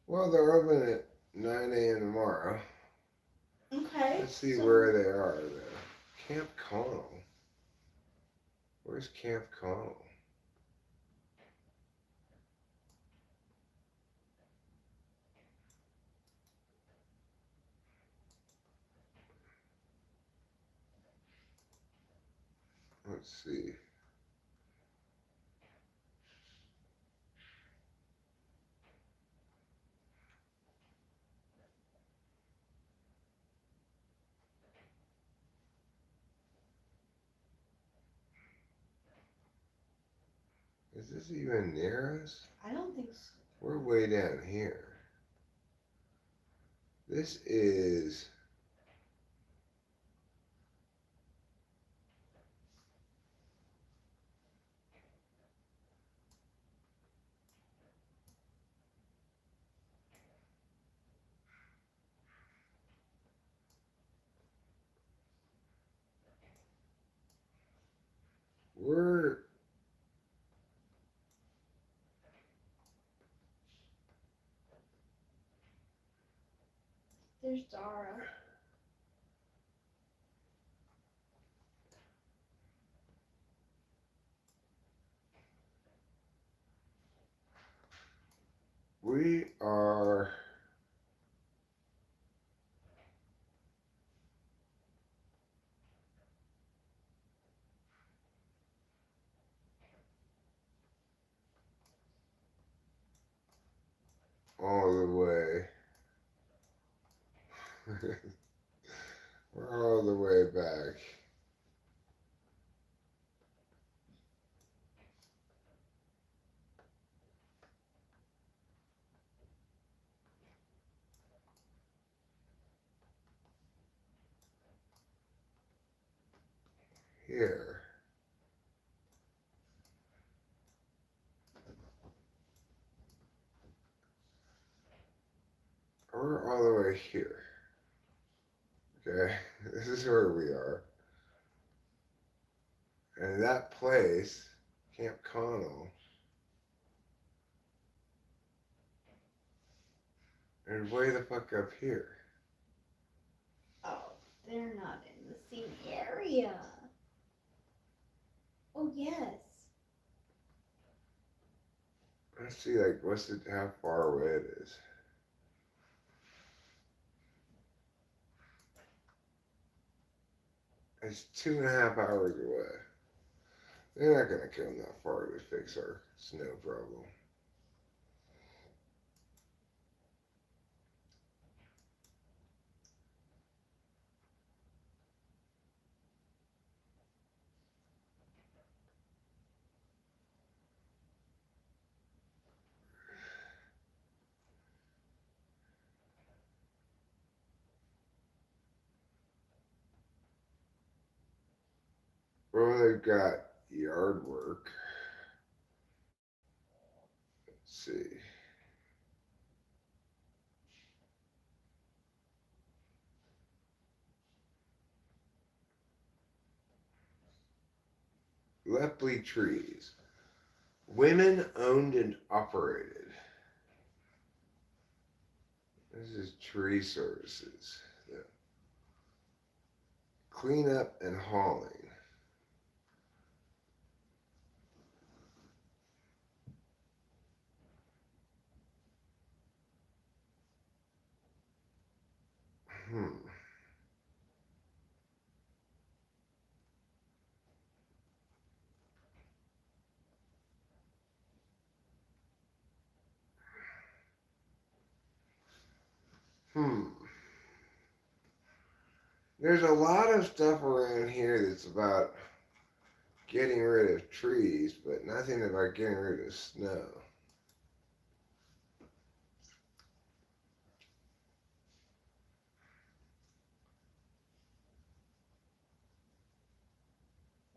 Well, they're open at 9 a.m. tomorrow. Okay. Let's see where they are though. Camp Connell. Where's Camp Connell? Let's see. Is this even near us? I don't think so. We're way down here. This is we're There's Dara. we are all the way. We're all the way back. Here. We're all the way here. Okay? This is where we are. And that place, Camp Connell, is way the fuck up here. Oh, they're not in the same area. Oh yes. Let's see, like, how far away it is. It's 2.5 hours away. They're not gonna come that far to fix our snow problem. Well, they've got yard work. Let's see. Lepley Trees. Women owned and operated. This is tree services. Yeah. Cleanup and hauling. Hmm. Hmm. There's a lot of stuff around here that's about getting rid of trees, but nothing about getting rid of snow.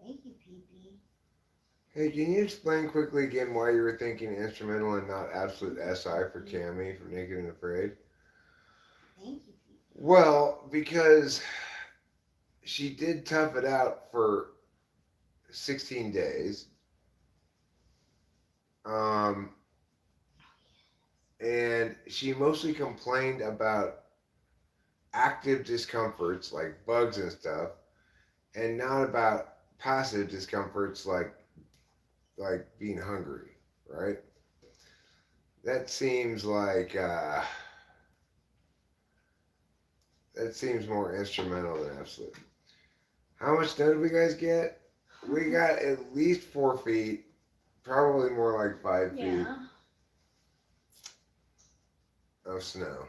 Thank you, PP. Hey, can you explain quickly again why you were thinking instrumental and not absolute SI for Cammy for Naked and Afraid? Thank you, PP. Well, because she did tough it out for 16 days. Um, and she mostly complained about active discomforts like bugs and stuff, and not about passive discomforts like being hungry, right? That seems like that seems more instrumental than absolute. How much snow did we guys get? We got at least 4 feet, probably more like 5 feet Yeah. of snow.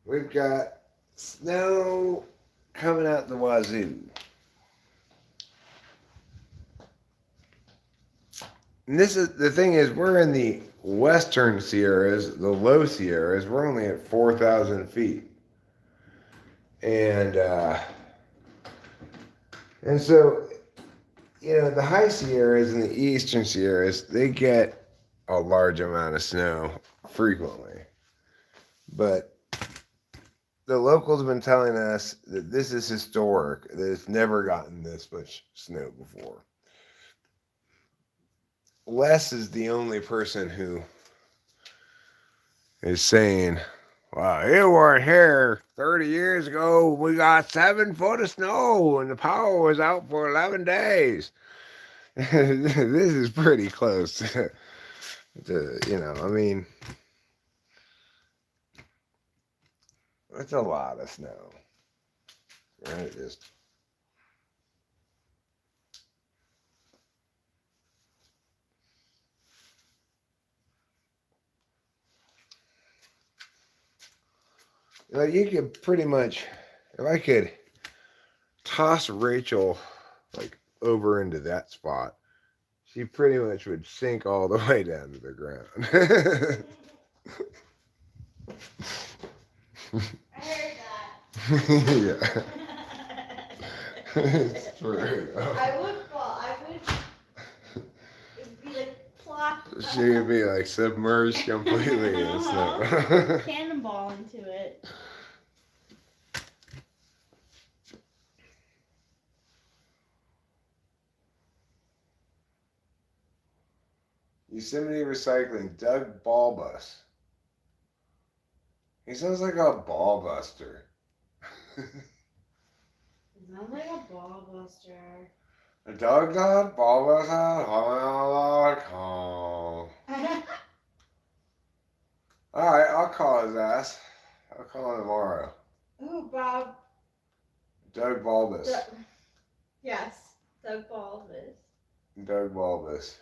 We've got snow coming out the wazoo. And this is the thing is we're in the western Sierras, the low Sierras. We're only at 4,000 feet, and so the high Sierras and the eastern Sierras they get a large amount of snow frequently, but the locals have been telling us that this is historic. That it's never gotten this much snow before. Les is the only person who is saying, "Wow, you weren't here 30 years ago. We got 7 foot of snow and the power was out for 11 days." This is pretty close I mean, it's a lot of snow. Right? Just you could pretty much, if I could toss Rachel like over into that spot, she pretty much would sink all the way down to the ground. I heard that. Yeah. It's true. I would fall. It would be like plop. She would be like submerged completely in snow. Cannonball into it. Yosemite Recycling, Doug Ballbus. He sounds like a ball buster. Sounds like a ball buster. Doug Ballbuster. Alright, I'll call his ass. I'll call him tomorrow. Ooh, Bob. Doug Ballbus. Yes, Doug Baldwin. Doug Ballbus.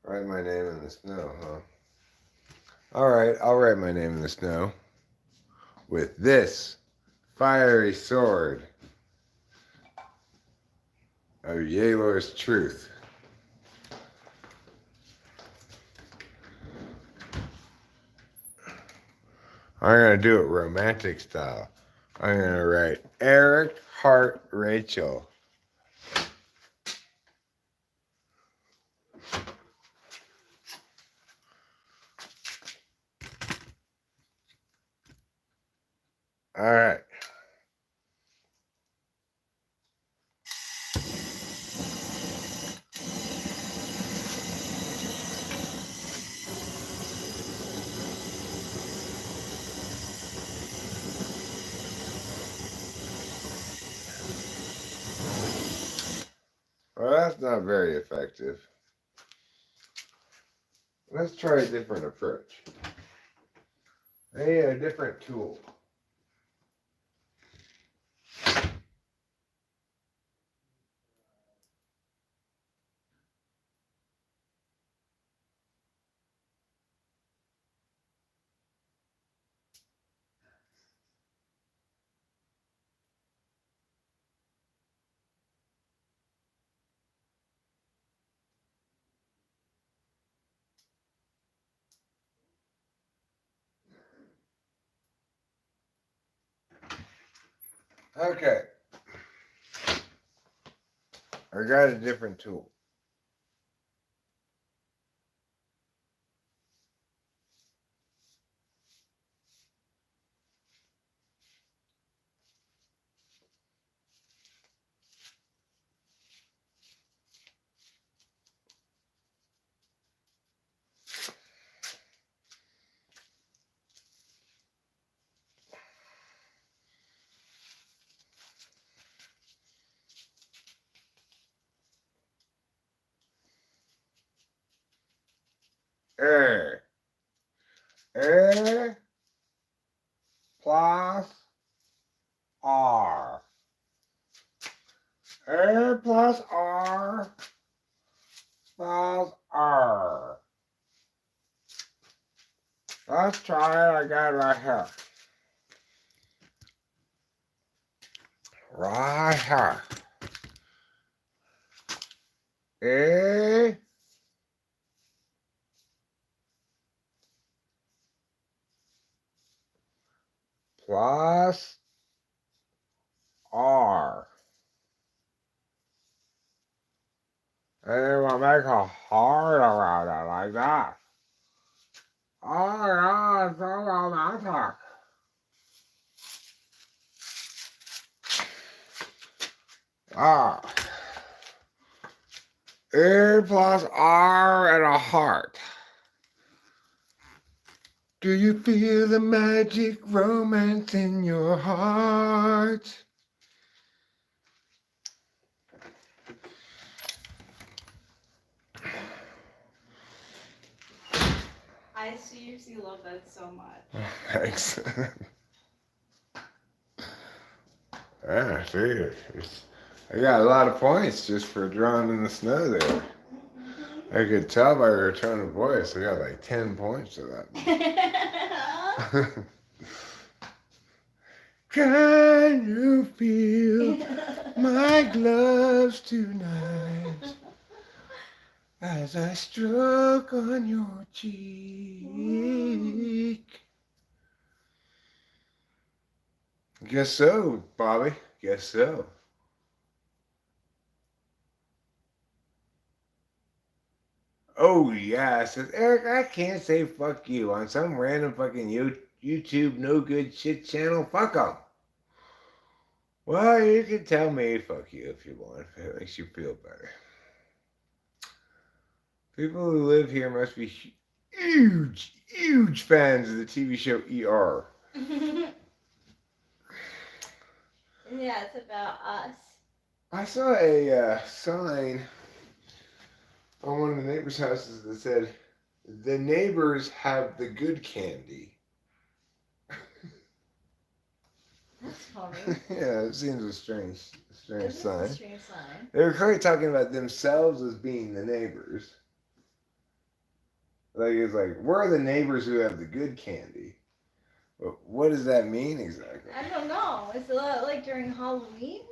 Write my name in the snow, huh? Alright, I'll write my name in the snow. With this fiery sword of Yalor's truth. I'm going to do it romantic style. I'm going to write Eric Hart Rachel. All right. not very effective. Let's try a different approach. I need a different tool. Okay. I got a different tool. A. A plus R. A plus R plus R. Let's try it. I got it right here. Right here. A plus R. And then we'll make a heart around it like that. Oh yeah, it's so romantic. Ah. A plus R and a heart. Do you feel the magic romance in your heart? I seriously love that so much. Thanks. Yeah, see, I got a lot of points just for drawing in the snow there. I could tell by your tone of voice. I got like 10 points to that. Can you feel my gloves tonight as I stroke on your cheek? Guess so, Bobby. Guess so. Oh, yeah. Says Eric, I can't say fuck you on some random fucking YouTube no good shit channel. Fuck 'em. Well, you can tell me fuck you if you want, if it makes you feel better. People who live here must be huge, huge fans of the TV show ER. Yeah, it's about us. I saw a sign on one of the neighbors' houses that said, "The neighbors have the good candy." That's funny. Yeah, it seems a strange This is sign. a strange sign. They were clearly talking about themselves as being the neighbors. Like, it's like, we're the neighbors who have the good candy. But what does that mean exactly? I don't know. Is it like during Halloween?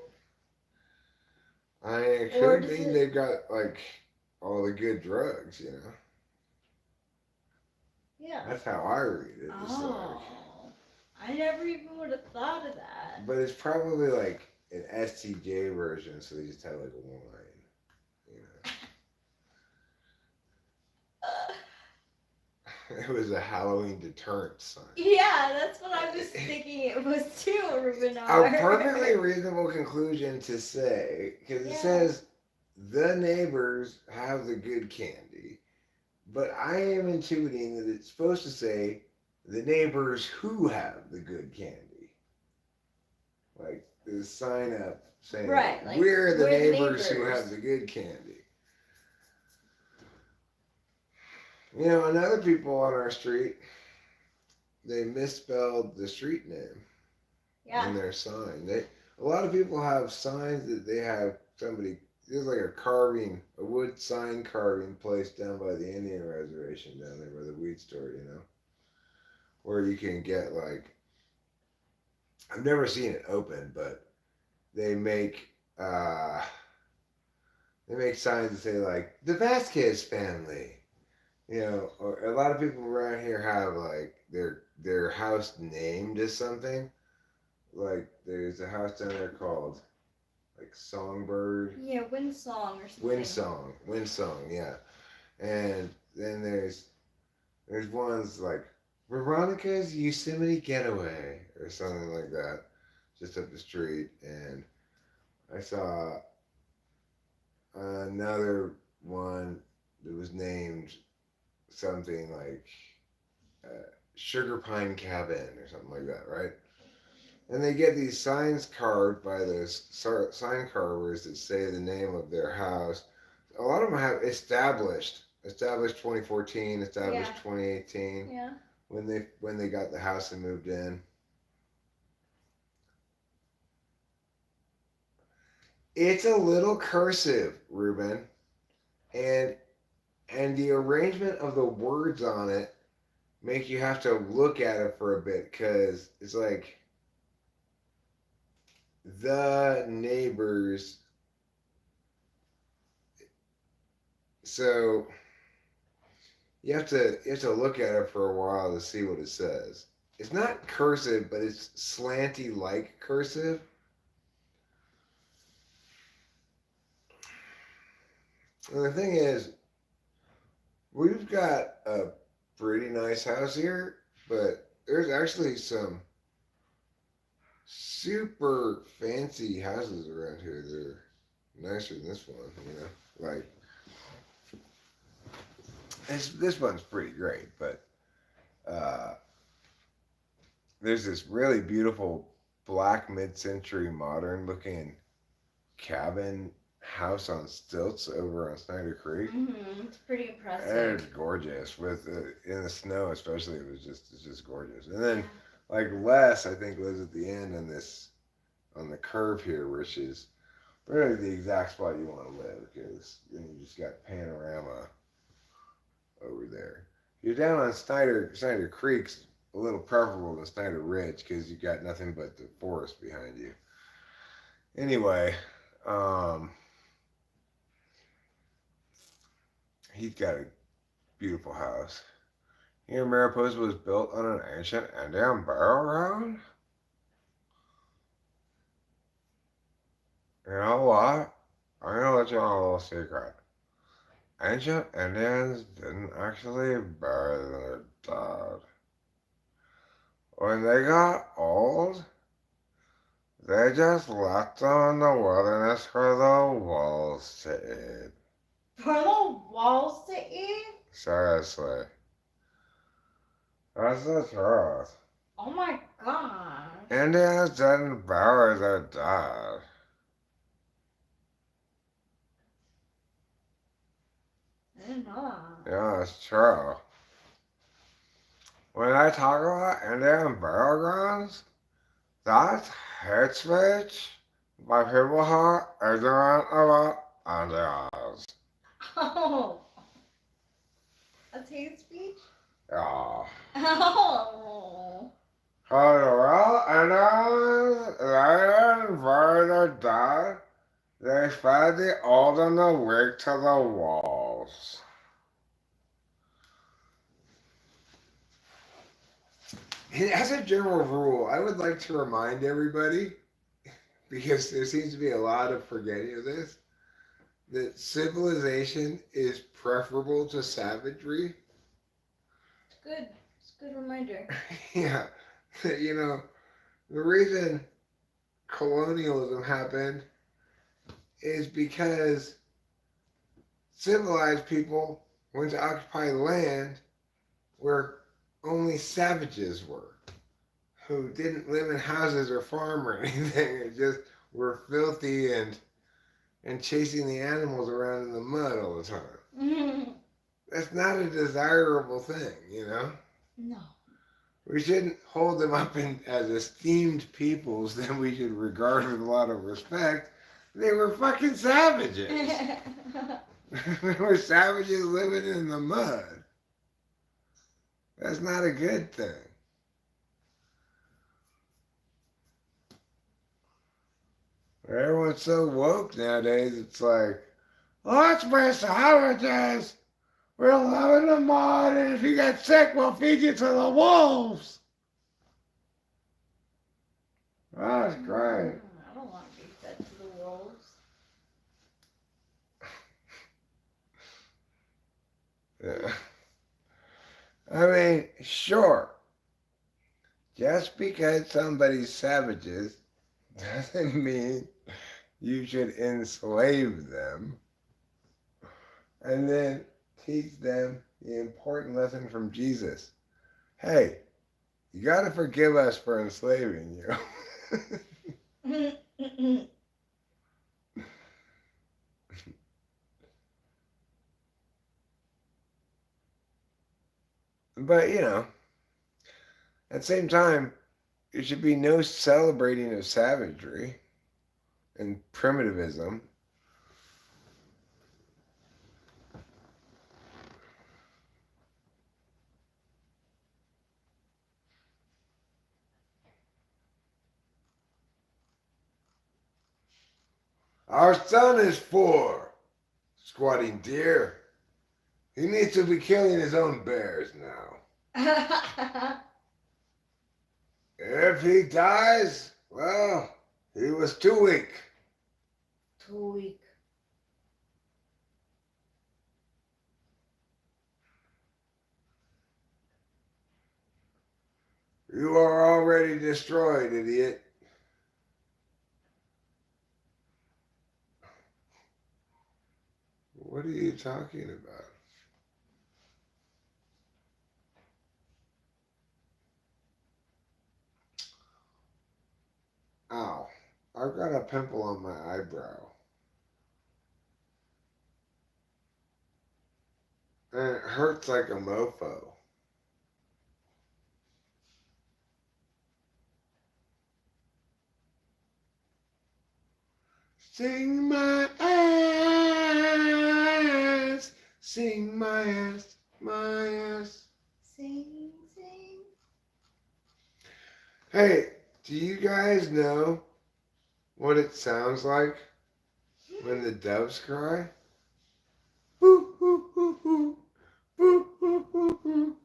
It Or could does mean it- they've got, like, all the good drugs, you know? Yeah. That's how I read it. It's Oh. I never even would have thought of that. but it's probably like an STJ version, so they just have like a wine, you know? It was a Halloween deterrent sign. Yeah, that's what I was thinking it was too, Ruben. A perfectly reasonable conclusion to say, because it Yeah. says the neighbors have the good candy, but I am intuiting that it's supposed to say the neighbors who have the good candy. Like, this sign up saying, Right, like, we're the we're the neighbors who neighbors. have the good candy. You know, and other people on our street, they misspelled the street name in their sign. A lot of people have signs that they have somebody. There's like a carving, a wood sign carving place down by the Indian reservation down there by the weed store. You know, where you can get like. I've never seen it open, but they make uh, they make signs that say like the Vasquez family. You know, or a lot of people around here have like their house named as something. Like there's a house down there called like Songbird. Yeah, Wind Song or something. Wind Song, yeah. And then there's ones like Veronica's Yosemite Getaway or something like that, just up the street. And I saw another one that was named something like Sugar Pine Cabin or something like that, right? And they get these signs carved by those sign carvers that say the name of their house. A lot of them have established 2014, established 2018. Yeah. When they got the house and moved in. It's a little cursive, Ruben, and the arrangement of the words on it make you have to look at it for a bit because it's like the neighbors. So you have to look at it for a while to see what it says. It's not cursive, but it's slanty like cursive. And the thing is, we've got a pretty nice house here, but there's actually some super fancy houses around here that are nicer than this one, you know? Like, this one's pretty great, but there's this really beautiful black mid-century modern looking cabin house on stilts over on Snyder Creek. Mm-hmm. It's pretty impressive. And it's gorgeous with in the snow, especially. It's just gorgeous. And then like Les, I think lives at the end on the curve here, which is really the exact spot you want to live because you just got panorama over there. You're down on Snyder Creek's a little preferable than Snyder Ridge because you got nothing but the forest behind you. Anyway, he's got a beautiful house. Here, Mariposa was built on an ancient Indian burial ground. You know what? I'm gonna let you on a little secret. Ancient Indians didn't actually bury their dead. When they got old, they just left them in the wilderness for the wolves to eat. For the walls to eat? Seriously. That's the truth. Oh my gosh. Indians didn't bury their dead. I didn't know that. Yeah, it's true. When I talk about Indian burial grounds, that's hate speech by people who are ignorant about Indians. Oh. That's hate speech? Yeah. Oh. Well, Indians, they didn't bury their dead. They fed the old and the weak to the wolves. As a general rule, I would like to remind everybody, because there seems to be a lot of forgetting of this, that civilization is preferable to savagery. It's good. It's a good reminder. Yeah. You know, the reason colonialism happened is because civilized people went to occupy land where only savages were. who didn't live in houses or farm or anything. It just were filthy and chasing the animals around in the mud all the time. That's not a desirable thing, you know? No. We shouldn't hold them up as esteemed peoples that we should regard with a lot of respect. They were fucking savages. They were savages living in the mud. That's not a good thing. Everyone's so woke nowadays, it's like, let's be savages. We're living in the mud, and if you get sick, we'll feed you to the wolves. That's great. I don't want to be fed to the wolves. Yeah. I mean, sure. Just because somebody's savages doesn't mean you should enslave them and then teach them the important lesson from Jesus. Hey, you got to forgive us for enslaving you. But, you know, at the same time, there should be no celebrating of savagery and primitivism. Our son is 4, squatting deer. He needs to be killing his own bears now. If he dies, well, he was too weak. Too weak. You are already destroyed, idiot. What are you talking about? Ow. I've got a pimple on my eyebrow. And it hurts like a mofo. Sing my ass, sing my ass, my ass. Sing, sing. Hey, do you guys know what it sounds like when the doves cry? Boo, boo, boo, boo. Boo, boo, boo, boo.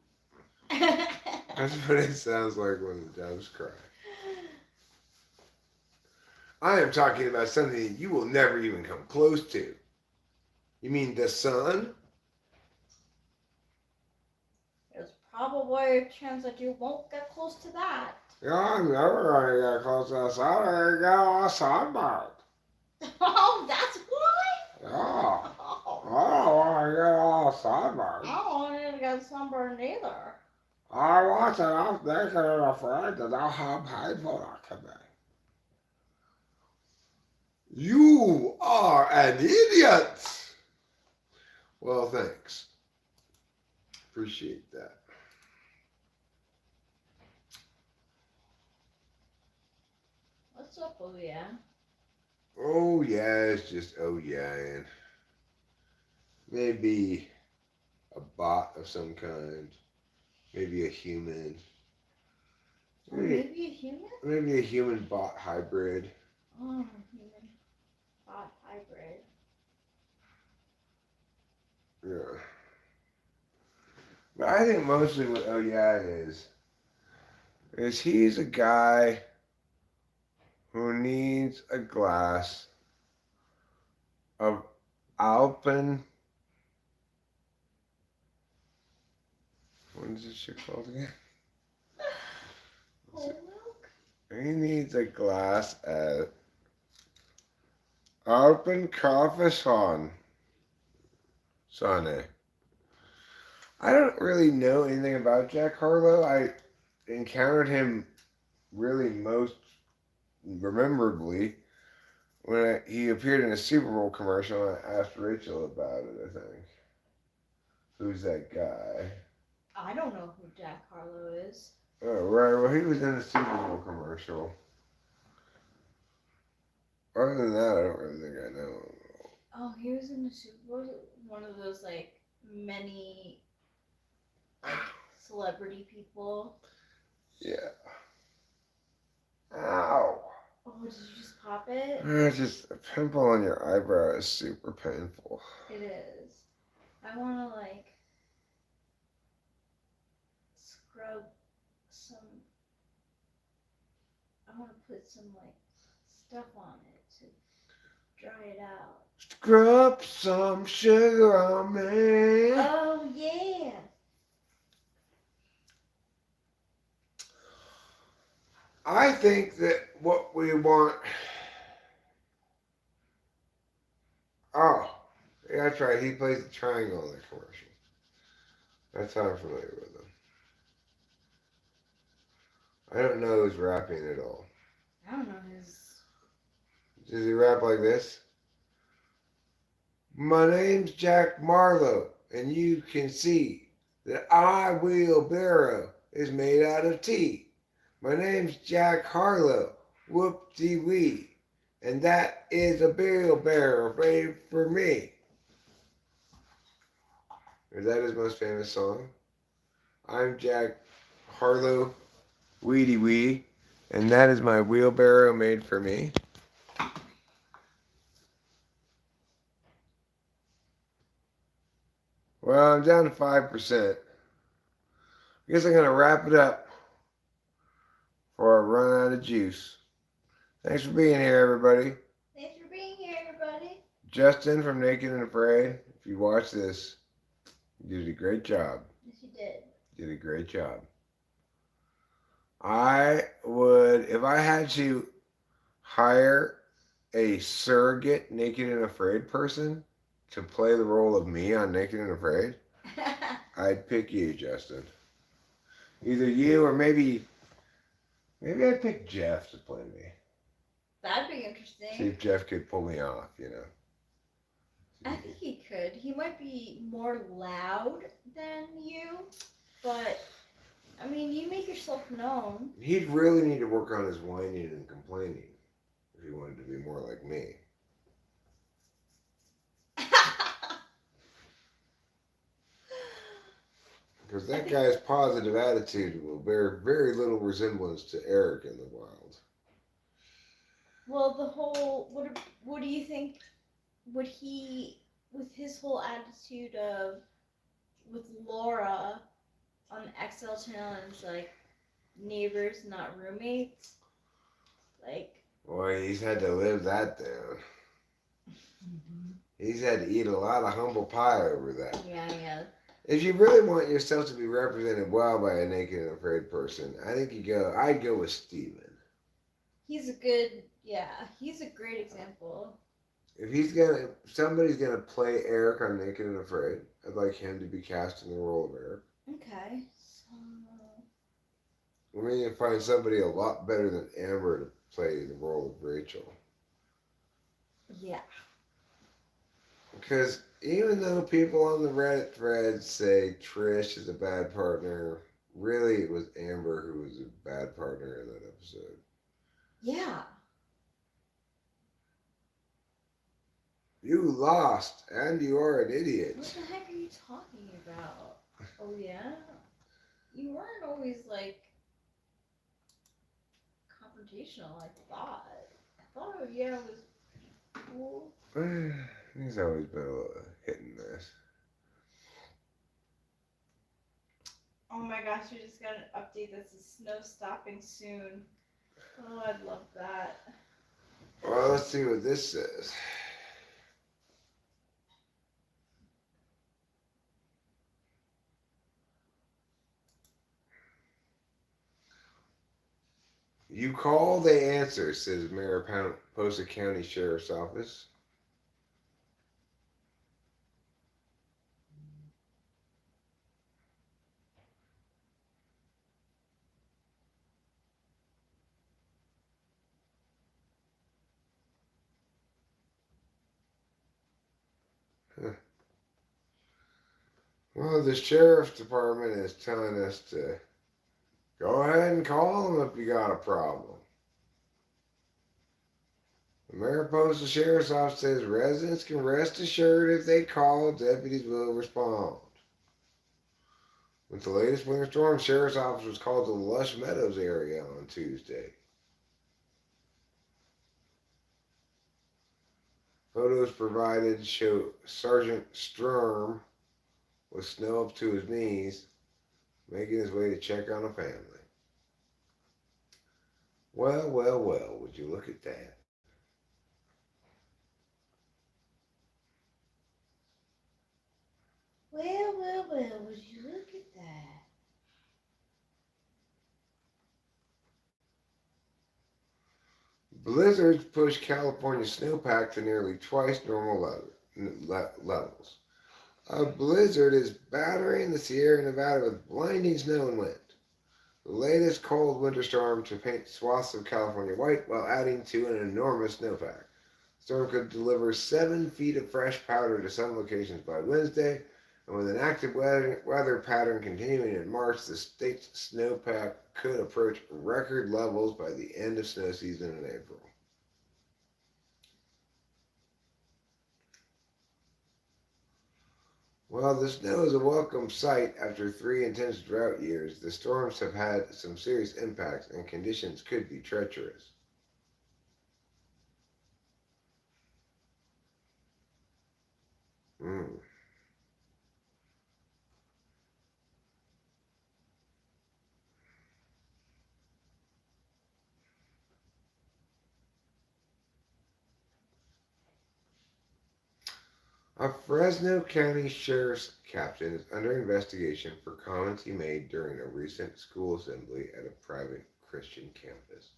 That's what it sounds like when the doves cry. I am talking about something that you will never even come close to. You mean the sun? There's probably a chance that you won't get close to that. Yeah, I'm never going to get close to the sun. I'm going to get all sunburned. Oh, that's why? Yeah. Oh. I don't want to get all sunburned. I don't want you to get sunburned either. I watch enough naked and afraid to know how painful that can be. You are an idiot. Well, thanks. Appreciate that. What's up, oh yeah? Oh yeah, it's just oh yeah, and maybe a bot of some kind, maybe a human. Or maybe a human? Maybe a human bot hybrid. Oh, human bot hybrid. Yeah. But I think mostly what oh yeah is he's a guy who needs a glass of Alpen. What is this shit called again? Whole milk? He needs a glass of Alpen Kaffeeson. Sonne. I don't really know anything about Jack Harlow. I encountered him really most rememberably when he appeared in a Super Bowl commercial. And I asked Rachel about it. I think. Who's that guy? I don't know who Jack Harlow is. Oh, right. Well, he was in a Super Bowl commercial. Other than that, I don't really think I know him. Oh, he was in the Super Bowl. One of those like many like celebrity people. Yeah. Ow. Oh, did you just pop it? Just a pimple on your eyebrow is super painful. It is. I want to like scrub some. I want to put some like stuff on it to dry it out. Scrub some sugar on me. Oh yeah. I think that what we want. Oh, yeah, that's right. He plays the triangle in the commercial. That's how I'm familiar with him. I don't know who's rapping at all. I don't know his. Does he rap like this? My name's Jack Marlowe, and you can see that I wheelbarrow is made out of tea. My name's Jack Harlow, whoop-de-wee, and that is a wheelbarrow made for me. Is that his most famous song? I'm Jack Harlow, weedy-wee, and that is my wheelbarrow made for me. Well, I'm down to 5%. I guess I'm going to wrap it up before I run out of juice. Thanks for being here, everybody. Thanks for being here, everybody. Justin from Naked and Afraid, if you watch this, you did a great job. Yes, you did. You did a great job. I would, if I had to hire a surrogate Naked and Afraid person to play the role of me on Naked and Afraid, I'd pick you, Justin. Either you or maybe I'd pick Jeff to play me. That'd be interesting. See if Jeff could pull me off, you know. I think he could. He might be more loud than you, but I mean, you make yourself known. He'd really need to work on his whining and complaining if he wanted to be more like me. Because that guy's positive attitude will bear very little resemblance to Eric in the wild. Well, the whole what do you think? Would he, with his whole attitude of with Laura on the XL channel, and it's like neighbors, not roommates. Like, Boy, he's had to live that down. He's had to eat a lot of humble pie over that. yeah. If you really want yourself to be represented well by a naked and afraid person, I think I'd go with Steven. He's a good, he's a great example. If somebody's gonna play Eric on Naked and Afraid, I'd like him to be cast in the role of Eric. Okay, so We need to find somebody a lot better than Amber to play the role of Rachel. yeah. Because even though people on the Reddit thread say Trish is a bad partner, really it was Amber who was a bad partner in that episode. Yeah. You lost, and you are an idiot. What the heck are you talking about? Oh yeah? You weren't always like confrontational, I thought. I thought it was cool. He's always been a little hit and miss. Oh my gosh, we just got an update that says snow stopping soon. Oh, I'd love that. Well, let's see what this says. You call, they answer, says Mariposa County Sheriff's Office. Well, the sheriff's department is telling us to go ahead and call them if you got a problem. The Mariposa Sheriff's Office says residents can rest assured if they call, deputies will respond. With the latest winter storm, Sheriff's Office was called to the Lush Meadows area on Tuesday. Photos provided show Sergeant Sturm with snow up to his knees, making his way to check on a family. Well, well, well, would you look at that? Well, well, well, would you look at that? Blizzards push California snowpack to nearly twice normal levels. A blizzard is battering the Sierra Nevada with blinding snow and wind. The latest cold winter storm to paint swaths of California white while adding to an enormous snowpack. The storm could deliver 7 feet of fresh powder to some locations by Wednesday, and with an active weather pattern continuing in March, the state's snowpack could approach record levels by the end of snow season in April. While the snow is a welcome sight after 3 intense drought years, the storms have had some serious impacts and conditions could be treacherous. Mm. A Fresno County Sheriff's captain is under investigation for comments he made during a recent school assembly at a private Christian campus.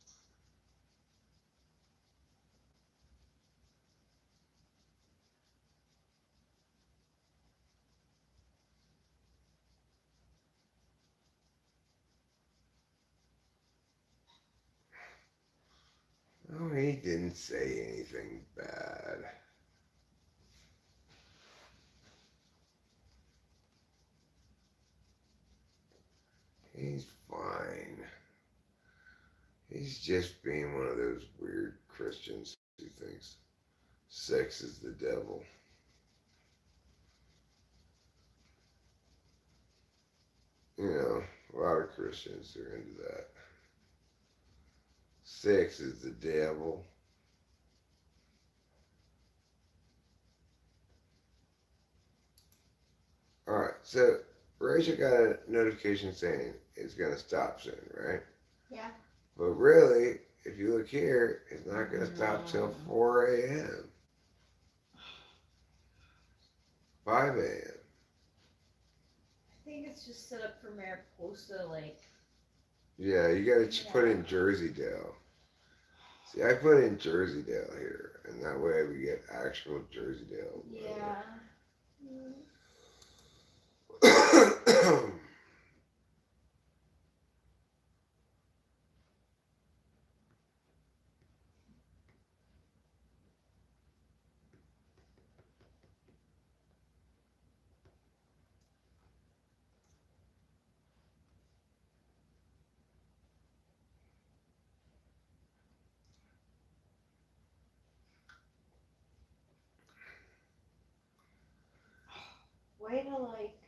Oh, he didn't say anything bad. He's fine. He's just being one of those weird Christians who thinks sex is the devil. You know, a lot of Christians are into that. Sex is the devil. Alright, so Rachel got a notification saying it's going to stop soon, right? Yeah. But really, if you look here, it's not going to stop till 4 a.m., 5 a.m. I think it's just set up for Mariposa, like. Yeah, you got to put in Jerseydale. See, I put in Jerseydale here, and that way we get actual Jerseydale. Yeah. Way to like.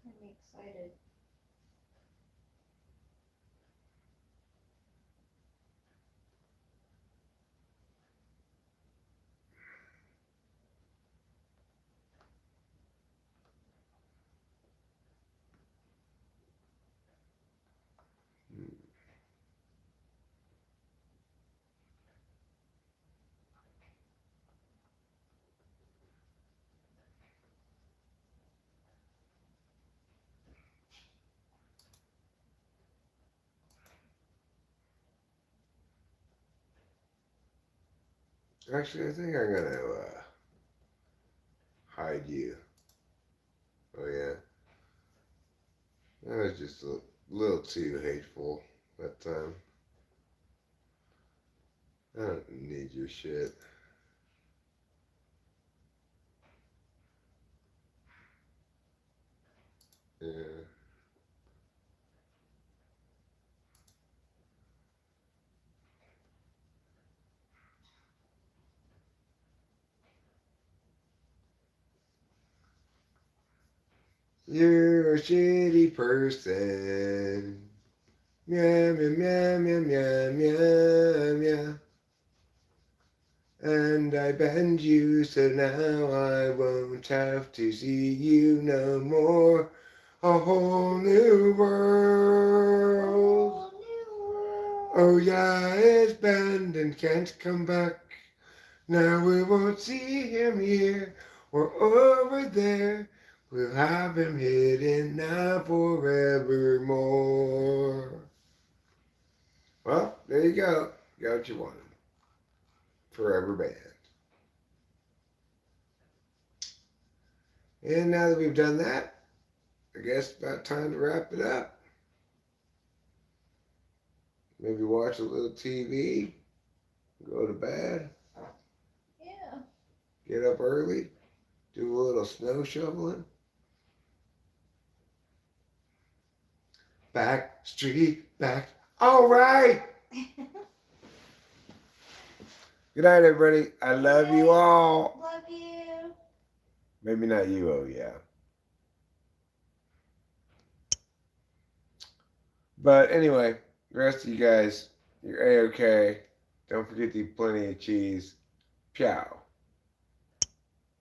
I'm excited. Actually, I think I'm going to hide you. Oh, yeah. That was just a little too hateful that time. I don't need your shit. Yeah. You're a shitty person. Meow, meow, meow, meow, meow, meow, meow. And I bend you so now I won't have to see you no more. A whole new world. Oh yeah, it's banned and can't come back. Now we won't see him here or over there. We'll have him hidden now forevermore. Well, there you go. Got what you wanted. Forever banned. And now that we've done that, I guess it's about time to wrap it up. Maybe watch a little TV, go to bed, Yeah. get up early, do a little snow shoveling. Back street, back. All right. Good night, everybody. I love you all. Love you. Maybe not you, oh yeah. But anyway, the rest of you guys, you're A-okay. Don't forget to eat plenty of cheese. Ciao.